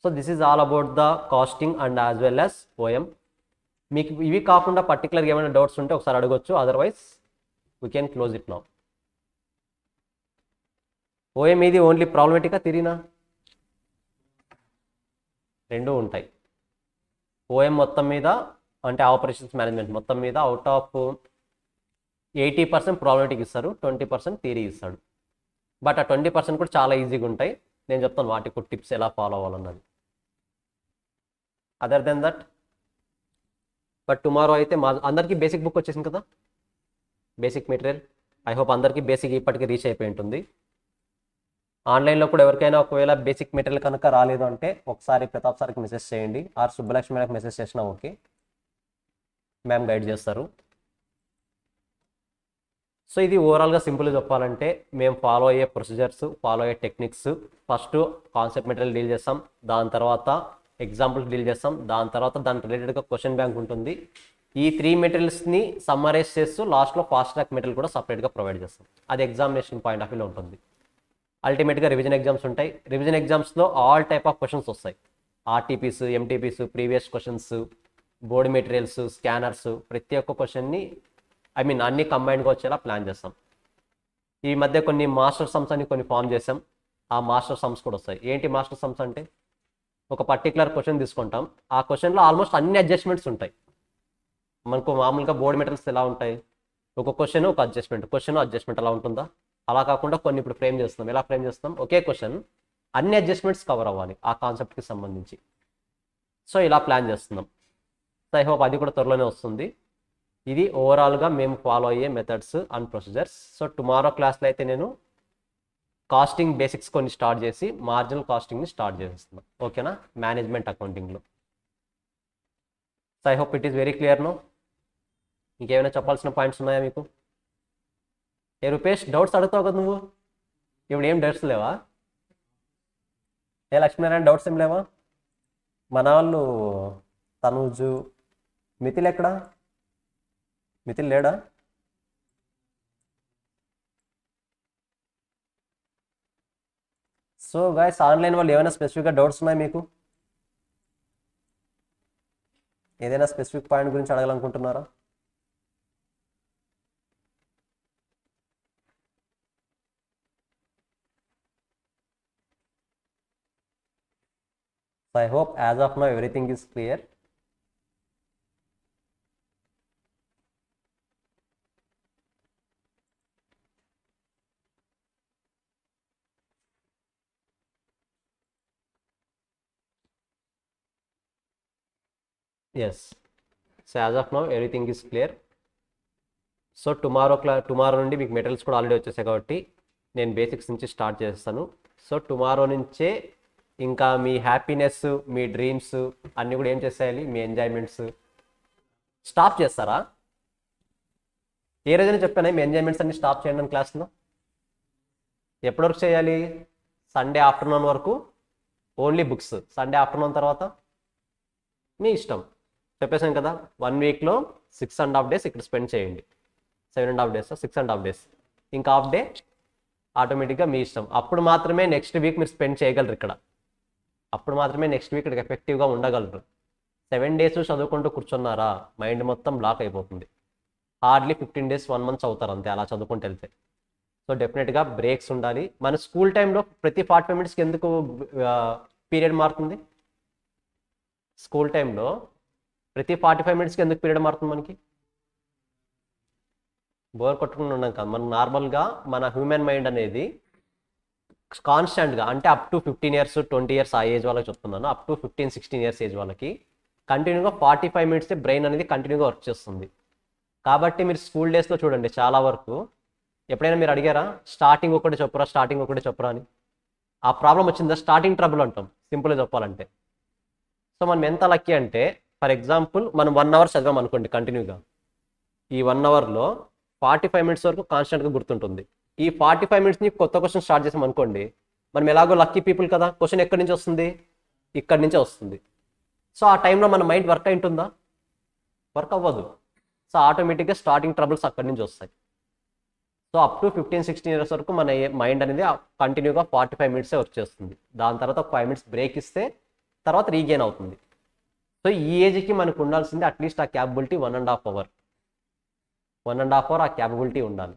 So this is all about the costing and as well as OM. మీకు ఇవి కాకుండా పర్టికులర్గా ఏమైనా డౌట్స్ ఉంటే ఒకసారి అడగొచ్చు, otherwise we can close it now. OM ఇది ఓన్లీ ప్రాబ్లమేటికా థియరీనా? రెండూ ఉంటాయి. ఓఎం మొత్తం మీద అంటే ఆపరేషన్స్ మేనేజ్మెంట్ మొత్తం మీద అవుట్ ఆఫ్ 80% ప్రాబ్లమేటిక్ ఇస్తారు, 20% థియరీ ఇస్తాడు. బట్ ఆ 20% కూడా చాలా ఈజీగా ఉంటాయి. నేను చెప్తాను వాటికి టిప్స్ ఎలా ఫాలో అవ్వాలన్నది. Other than that but tomorrow అయితే అందరికీ బేసిక్ బుక్ వచ్చేసింది కదా, బేసిక్ మెటీరియల్. ఐ హోప్ అందరికీ బేసిక్ ఇప్పటికీ రీచ్ అయిపోయి ఉంటుంది. ఆన్లైన్లో కూడా ఎవరికైనా ఒకవేళ బేసిక్ మెటీరియల్ కనుక రాలేదు అంటే ఒకసారి ప్రతాప్ సార్కి మెసేజ్ చేయండి, ఆర్ సుబ్బలక్ష్మి మేడకి మెసేజ్ చేసినా ఓకే, మ్యామ్ గైడ్ చేస్తారు. సో ఇది ఓవరాల్గా సింపుల్గా చెప్పాలంటే మేము ఫాలో అయ్యే ప్రొసీజర్స్, ఫాలో అయ్యే techniques. First concept material deal చేస్తాం, దాని తర్వాత ఎగ్జాంపుల్స్ డీల్ చేస్తాం, దాని తర్వాత దాని రిలేటెడ్గా క్వశ్చన్ బ్యాంక్ ఉంటుంది. ఈ 3 మెటీరియల్స్ని సమ్మరైజ్ చేస్తూ లాస్ట్లో ఫాస్ట్ ట్రాక్ మెటీరియల్ కూడా సపరేట్గా ప్రొవైడ్ చేస్తాం. అది ఎగ్జామినేషన్ పాయింట్ ఆఫ్ వ్యూలో ఉంటుంది. అల్టిమేట్గా రివిజన్ ఎగ్జామ్స్ ఉంటాయి. రివిజన్ ఎగ్జామ్స్లో ఆల్ టైప్ ఆఫ్ క్వశ్చన్స్ వస్తాయి. RTPs, MTPs, previous questions, board materials, scanners, ప్రతి ఒక్క క్వశ్చన్ని అన్ని కంబైన్డ్గా వచ్చేలా ప్లాన్ చేస్తాం. ఈ మధ్య కొన్ని మాస్టర్ సమ్స్ అని కొన్ని ఫామ్ చేసాం. ఆ మాస్టర్ సమ్స్ కూడా వస్తాయి. ఏంటి మాస్టర్ సమ్స్ అంటే, ఒక పర్టికులర్ క్వశ్చన్ తీసుకుంటాం. ఆ క్వశ్చన్లో ఆల్మోస్ట్ అన్ని అడ్జస్ట్మెంట్స్ ఉంటాయి. మనకు మామూలుగా బోర్డ్ మెటీరియల్స్ ఎలా ఉంటాయి, ఒక క్వశ్చన్ ఒక అడ్జస్ట్మెంట్ అలా ఉంటుందా? అలా కాకుండా కొన్ని ఇప్పుడు ఫ్రేమ్ చేస్తున్నాం. ఎలా ఫ్రేమ్ చేస్తాం, ఒకే క్వశ్చన్ అన్ని అడ్జస్ట్మెంట్స్ కవర్ అవ్వాలి ఆ కాన్సెప్ట్కి సంబంధించి. సో ఇలా ప్లాన్ చేస్తున్నాం. సో ఐ హోప్ అది కూడా త్వరలోనే వస్తుంది. ఇది ఓవరాల్గా మేము ఫాలో అయ్యే methods and procedures. So tomorrow క్లాస్లో అయితే నేను కాస్టింగ్ బేసిక్స్ కొన్ని స్టార్ట్ చేసి మార్జినల్ కాస్టింగ్ని స్టార్ట్ చేసేస్తున్నాం. ఓకేనా, మేనేజ్మెంట్ అకౌంటింగ్లో. So I hope it is very clear no. ఇంకేమైనా చెప్పాల్సిన పాయింట్స్ ఉన్నాయా మీకు? ఏ రూపేష్, డౌట్స్ అడుగుతావు కదా నువ్వు, ఇప్పుడు ఏం డౌట్స్ లేవా? ఏ లక్ష్మీనారాయణ, డౌట్స్ ఏం లేవా? మన వాళ్ళు తనూజు, మిథిల్ ఎక్కడా? మిథిల్ లేడా? సో గైస్, ఆన్లైన్ వాళ్ళు ఏమైనా స్పెసిఫిక్గా డౌట్స్ ఉన్నాయి మీకు? ఏదైనా స్పెసిఫిక్ పాయింట్ గురించి అడగాలనుకుంటున్నారా? So I hope as of now everything is clear. Yes. So as of now everything is clear. So tomorrow నుండి మీకు మెటీరియల్స్ కూడా ఆల్రెడీ వచ్చేసాయి కాబట్టి నేను బేసిక్స్ నుంచి స్టార్ట్ చేస్తాను. సో టుమారో నుంచే ఇంకా మీ హ్యాపీనెస్, మీ డ్రీమ్స్ అన్నీ కూడా ఏం చేసేయాలి, మీ ఎంజాయ్మెంట్స్ స్టాప్ చేస్తారా? ఏ రోజైనా చెప్పాను మీ ఎంజాయ్మెంట్స్ అన్ని స్టాప్ చేయండి అని క్లాస్లో. ఎప్పటి వరకు చేయాలి? సండే ఆఫ్టర్నూన్ వరకు ఓన్లీ బుక్స్. సండే ఆఫ్టర్నూన్ తర్వాత మీ ఇష్టం. చెప్పేసాను కదా, 1 వీక్లో 6.5 days ఇక్కడ స్పెండ్ చేయండి. 7.5 days, 6.5 days. ఇంకా హాఫ్ డే ఆటోమేటిక్గా మీ ఇష్టం. అప్పుడు మాత్రమే నెక్స్ట్ వీక్ మీరు స్పెండ్ చేయగలరు ఇక్కడ. అప్పుడు మాత్రమే నెక్స్ట్ వీక్ ఇక్కడ ఎఫెక్టివ్గా ఉండగలరు. 7 days చదువుకుంటూ కూర్చున్నారా, మైండ్ మొత్తం బ్లాక్ అయిపోతుంది. హార్డ్లీ 15 days, 1 month అవుతారు అంతే అలా చదువుకుంటూ వెళ్తే. సో డెఫినెట్గా బ్రేక్స్ ఉండాలి. మన స్కూల్ టైంలో ప్రతి 45 minutesకి ఎందుకు పీరియడ్ మారుతుంది? స్కూల్ టైంలో ప్రతి 45 minutesకి ఎందుకు పీరియడ్ మారుతుంది? మనకి బోర్ కొట్టుకుని ఉన్నాం కదా. మనం నార్మల్గా మన హ్యూమన్ మైండ్ అనేది కాన్స్టెంట్గా, అంటే అప్ టు 15 years, 20 years ఆ ఏజ్ వాళ్ళకి చెప్తున్నాను, అప్ టు 15-16 years ఏజ్ వాళ్ళకి కంటిన్యూగా 45 minutes బ్రెయిన్ అనేది కంటిన్యూగా వర్క్ చేస్తుంది. కాబట్టి మీరు స్కూల్ డేస్లో చూడండి, చాలా వరకు ఎప్పుడైనా మీరు అడిగారా స్టార్టింగ్ ఒకటి చెప్పురా అని? ఆ ప్రాబ్లం వచ్చిందా? స్టార్టింగ్ ట్రబుల్ అంటాం సింపుల్గా చెప్పాలంటే. సో మనం ఎంత లక్కీ అంటే, ఫర్ ఎగ్జాంపుల్ మనం 1 hour చదివాం అనుకోండి కంటిన్యూగా. ఈ 1 hourలో 45 minutes వరకు కాన్స్టెంట్గా గుర్తుంటుంది. ఈ 45 minutesని కొత్త క్వశ్చన్ స్టార్ట్ చేసాం అనుకోండి, మనం ఎలాగో లక్కీ పీపుల్ కదా, క్వశ్చన్ ఎక్కడి నుంచి వస్తుంది? ఇక్కడి నుంచే వస్తుంది. సో ఆ టైంలో మన మైండ్ వర్క్ అయింటుందా? వర్క్ అవ్వదు. సో ఆటోమేటిక్గా స్టార్టింగ్ ట్రబుల్స్ అక్కడి నుంచి వస్తాయి. సో అప్ టు 15-16 years వరకు మన మైండ్ అనేది కంటిన్యూగా 45 minutes వర్క్ చేస్తుంది. దాని తర్వాత 5 minutes బ్రేక్ ఇస్తే తర్వాత రీగెయిన్ అవుతుంది. సో ఈ ఏజ్కి మనకు ఉండాల్సింది అట్లీస్ట్ ఆ క్యాపబిలిటీ 1.5 hour. 1.5 hour ఆ క్యాపబిలిటీ ఉండాలి.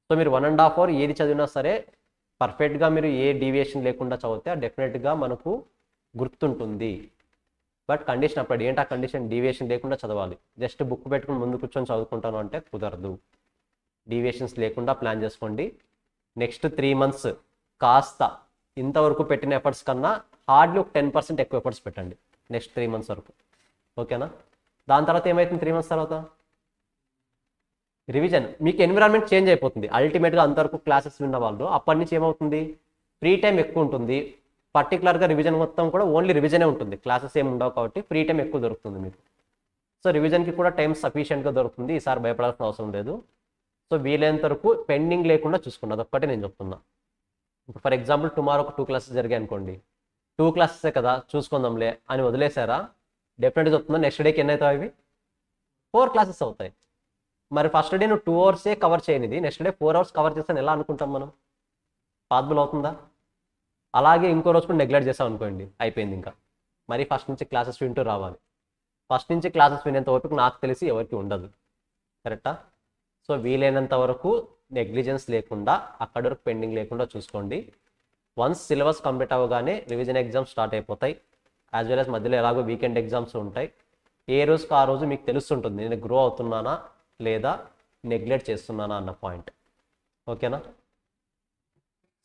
సో మీరు 1.5 hour ఏది చదివినా సరే పర్ఫెక్ట్గా మీరు ఏ డీవియేషన్ లేకుండా చదివితే డెఫినెట్గా మనకు గుర్తుంటుంది. బట్ కండిషన్ అప్పుడు ఏంటి? ఆ కండిషన్ డీవియేషన్ లేకుండా చదవాలి. జస్ట్ బుక్ పెట్టుకుని ముందు కూర్చొని చదువుకుంటాను అంటే కుదరదు. డీవియేషన్స్ లేకుండా ప్లాన్ చేసుకోండి. నెక్స్ట్ 3 months కాస్త ఇంతవరకు పెట్టిన ఎఫర్ట్స్ కన్నా హార్డ్లీ ఒక 10% ఎక్కువ ఎఫర్ట్స్ పెట్టండి నెక్స్ట్ 3 months వరకు. ఓకేనా? దాని తర్వాత ఏమవుతుంది? 3 months తర్వాత రివిజన్. మీకు ఎన్విరాన్మెంట్ చేంజ్ అయిపోతుంది అల్టిమేట్గా. అంతవరకు క్లాసెస్ విన్న వాళ్ళు అప్పటి నుంచి ఏమవుతుంది? ఫ్రీ టైం ఎక్కువ ఉంటుంది. పర్టికులర్గా రివిజన్ మొత్తం కూడా ఓన్లీ రివిజనే ఉంటుంది, క్లాసెస్ ఏమి ఉండవు కాబట్టి ఫ్రీ టైం ఎక్కువ దొరుకుతుంది మీకు. సో రివిజన్కి కూడా టైం సఫిషియెంట్గా దొరుకుతుంది. ఈసారి భయపడాల్సిన అవసరం లేదు. సో వీలైనంత వరకు పెండింగ్ లేకుండా చూసుకున్నా, అదొక్కటే నేను చెప్తున్నా. ఇప్పుడు ఫర్ ఎగ్జాంపుల్ టుమారో ఒక 2 classes జరిగాయి అనుకోండి, 2 classes కదా చూసుకుందాంలే అని వదిలేసారా, డెఫినెట్గా చెప్తున్నా నెక్స్ట్ డేకి ఎన్ని అవుతాయి? అవి 4 classes అవుతాయి. మరి ఫస్ట్ డే నువ్వు 2 hours కవర్ చేయనిది నెక్స్ట్ డే 4 hours కవర్ చేస్తాను ఎలా అనుకుంటాం మనం? పాసిబుల్ అవుతుందా? అలాగే ఇంకో రోజు కూడా నెగ్లెక్ట్ చేసాం అనుకోండి, అయిపోయింది ఇంకా. మరి ఫస్ట్ నుంచి క్లాసెస్ వింటూ రావాలి. ఫస్ట్ నుంచి క్లాసెస్ వినేంత ఓపిక నాకు తెలిసి ఎవరికి ఉండదు. కరెక్టా? సో వీలైనంత వరకు నెగ్లిజెన్స్ లేకుండా, అక్కడి వరకు పెండింగ్ లేకుండా చూసుకోండి. వన్స్ సిలబస్ కంప్లీట్ అవ్వగానే రివిజన్ ఎగ్జామ్స్ స్టార్ట్ అయిపోతాయి. యాజ్ వెల్ యాజ్ మధ్యలో ఎలాగో వీకెండ్ ఎగ్జామ్స్ ఉంటాయి. ఏ రోజుకి ఆ రోజు మీకు తెలుస్తుంటుంది నేను గ్రో అవుతున్నానా లేదా నెగ్లెక్ట్ చేస్తున్నానా అన్న పాయింట్. ఓకేనా?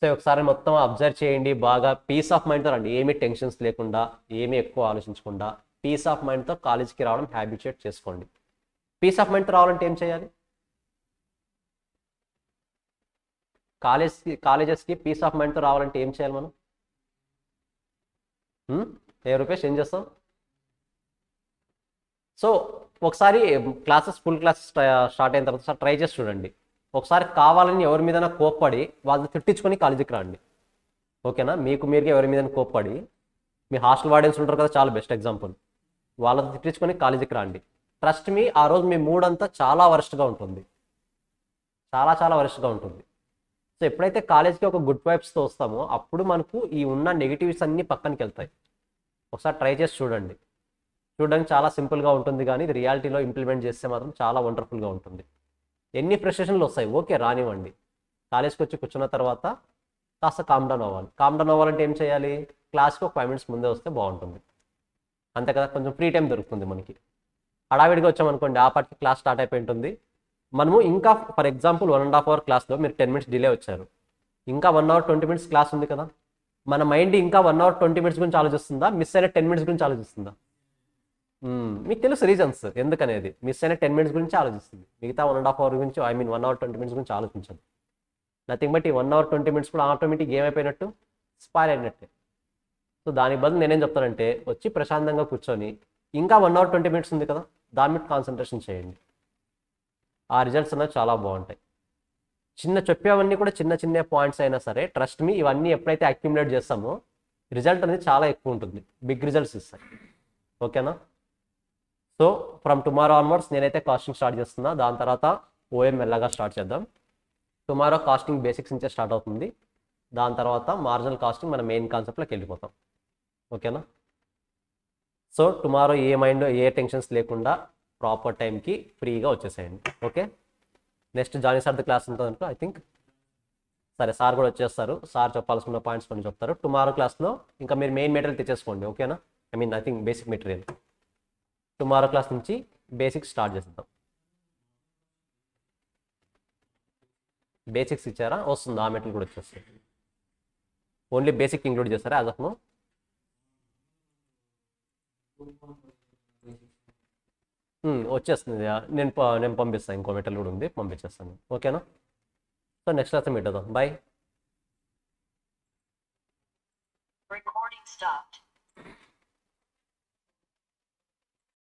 సో ఒకసారి మొత్తం అబ్జర్వ్ చేయండి, బాగా పీస్ ఆఫ్ మైండ్తో రండి. ఏమీ టెన్షన్స్ లేకుండా, ఏమీ ఎక్కువ ఆలోచించకుండా పీస్ ఆఫ్ మైండ్తో కాలేజ్కి రావడం హ్యాబిచుయేట్ చేసుకోండి. పీస్ ఆఫ్ మైండ్తో రావాలంటే ఏం చేయాలి? కాలేజెస్కి పీస్ ఆఫ్ మైండ్తో రావాలంటే ఏం చేయాలి మనం? రూపేష్ ఏం చేస్తాం? సో ఒకసారి క్లాసెస్ ఫుల్ క్లాసెస్ స్టార్ట్ అయిన తర్వాత ట్రై చేసి చూడండి. ఒకసారి కావాలని ఎవరి మీద కోప్పడి వాళ్ళని తిట్టించుకొని కాలేజీకి రండి. ఓకేనా? మీకు మీరుగా ఎవరి మీద కోప్పడి, మీ హాస్టల్ వార్డెన్స్ ఉంటారు కదా, చాలా బెస్ట్ ఎగ్జాంపుల్, వాళ్ళని తిట్టించుకొని కాలేజీకి రండి. ట్రస్ట్ మీ, ఆ రోజు మీ మూడ్ అంతా చాలా వరస్ట్గా ఉంటుంది, చాలా చాలా వరస్ట్గా ఉంటుంది. సో ఎప్పుడైతే కాలేజ్కి ఒక గుడ్ వైబ్స్తో వస్తామో అప్పుడు మనకు ఈ ఉన్న నెగిటివ్స్ అన్నీ పక్కనకి వెళ్తాయి. ఒకసారి ట్రై చేసి చూడండి. చూడడానికి చాలా సింపుల్గా ఉంటుంది, కానీ ఇది రియాలిటీలో ఇంప్లిమెంట్ చేస్తే మాత్రం చాలా వండర్ఫుల్గా ఉంటుంది. ఎన్ని ఫ్రస్ట్రేషన్లు వస్తాయి, ఓకే రానివ్వండి. కాలేజ్కి వచ్చి కూర్చున్న తర్వాత కాస్త కామ్ డౌన్ అవ్వాలి. కామ్ డౌన్ అవ్వాలంటే ఏం చేయాలి? క్లాస్కి ఒక 5 minutes ముందే వస్తే బాగుంటుంది. అంతే కదా, కొంచెం ఫ్రీ టైం దొరుకుతుంది మనకి. హడావిడిగా వచ్చామనుకోండి, ఆ పాటికి క్లాస్ స్టార్ట్ అయిపోయి ఉంటుంది. మనము ఇంకా ఫర్ ఎగ్జాంపుల్ 1.5 hour క్లాస్లో మీరు 10 minutes డిలే వచ్చారు, ఇంకా 1 hour 20 minutes క్లాస్ ఉంది కదా, మన మైండ్ ఇంకా 1 hour 20 minutes గురించి ఆలోచిస్తుందా, మిస్ అయిన 10 minutes గురించి ఆలోచిస్తుందా? మీకు తెలుసు రీజన్స్ ఎందుకనేది. మిస్ అయిన 10 minutes గురించి ఆలోచిస్తుంది, మిగతా 1.5 hour గురించి, 1 hour 20 minutes గురించి ఆలోచించదు. నథింగ్ బట్ ఈ 1 hour 20 minutes కూడా ఆటోమేటిక్ ఏమైపోయినట్టు, స్పాయిల్ అయినట్టే. సో దానికి బదులు నేనేం చెప్తానంటే, వచ్చి ప్రశాంతంగా కూర్చొని ఇంకా 1 hour 20 minutes ఉంది కదా, దాని మీద కాన్సన్ట్రేషన్ చేయండి. ఆ రిజల్ట్స్ అనేవి చాలా బాగుంటాయి. చెప్పేవన్నీ కూడా చిన్న చిన్న పాయింట్స్ అయినా సరే, ట్రస్ట్ మీ, ఇవన్నీ ఎప్పుడైతే అక్యుములేట్ చేస్తామో రిజల్ట్ అనేది చాలా ఎక్కువ ఉంటుంది, బిగ్ రిజల్ట్స్ ఇస్తాయి. ఓకేనా? సో ఫ్రమ్ టుమారో ఆన్వర్డ్స్ నేనైతే కాస్టింగ్ స్టార్ట్ చేస్తున్నా, దాని తర్వాత ఓఎం మెల్లగా స్టార్ట్ చేద్దాం. టుమారో కాస్టింగ్ బేసిక్స్ నుంచే స్టార్ట్ అవుతుంది, దాని తర్వాత మార్జినల్ కాస్టింగ్ మన మెయిన్ కాన్సెప్ట్లోకి వెళ్ళిపోతాం. ఓకేనా? సో టుమారో ఏ టెన్షన్స్ లేకుండా ప్రాపర్ టైంకి ఫ్రీగా వచ్చేసేయండి. Okay, next Johnny sir the class ఉంటుంది అనుకో, ఐ థింక్. సరే, సార్ కూడా వచ్చేస్తారు, సార్ చెప్పాల్సిన పాయింట్స్ కొన్ని చెప్తారు. టుమారో క్లాస్లో ఇంకా మీరు మెయిన్ మెటీరియల్ తెచ్చేసుకోండి. ఓకేనా? I think basic material. Tomorrow class నుంచి బేసిక్స్ స్టార్ట్ చేద్దాం. బేసిక్స్ ఇచ్చారా? వస్తుంది, ఆ మెటీరియల్ కూడా వచ్చేస్తుంది. ఓన్లీ బేసిక్ ఇంక్లూడ్ చేస్తారా యాజ్ ఆఫ్ నో? వచ్చేస్తుంది, నేను పంపిస్తాను. ఇంకో మెటీరియల్ కూడా ఉంది, పంపించేస్తాను. ఓకేనా? సో నెక్స్ట్ క్లాస్ మీట్ అవుదాం. బాయ్. Recording stopped.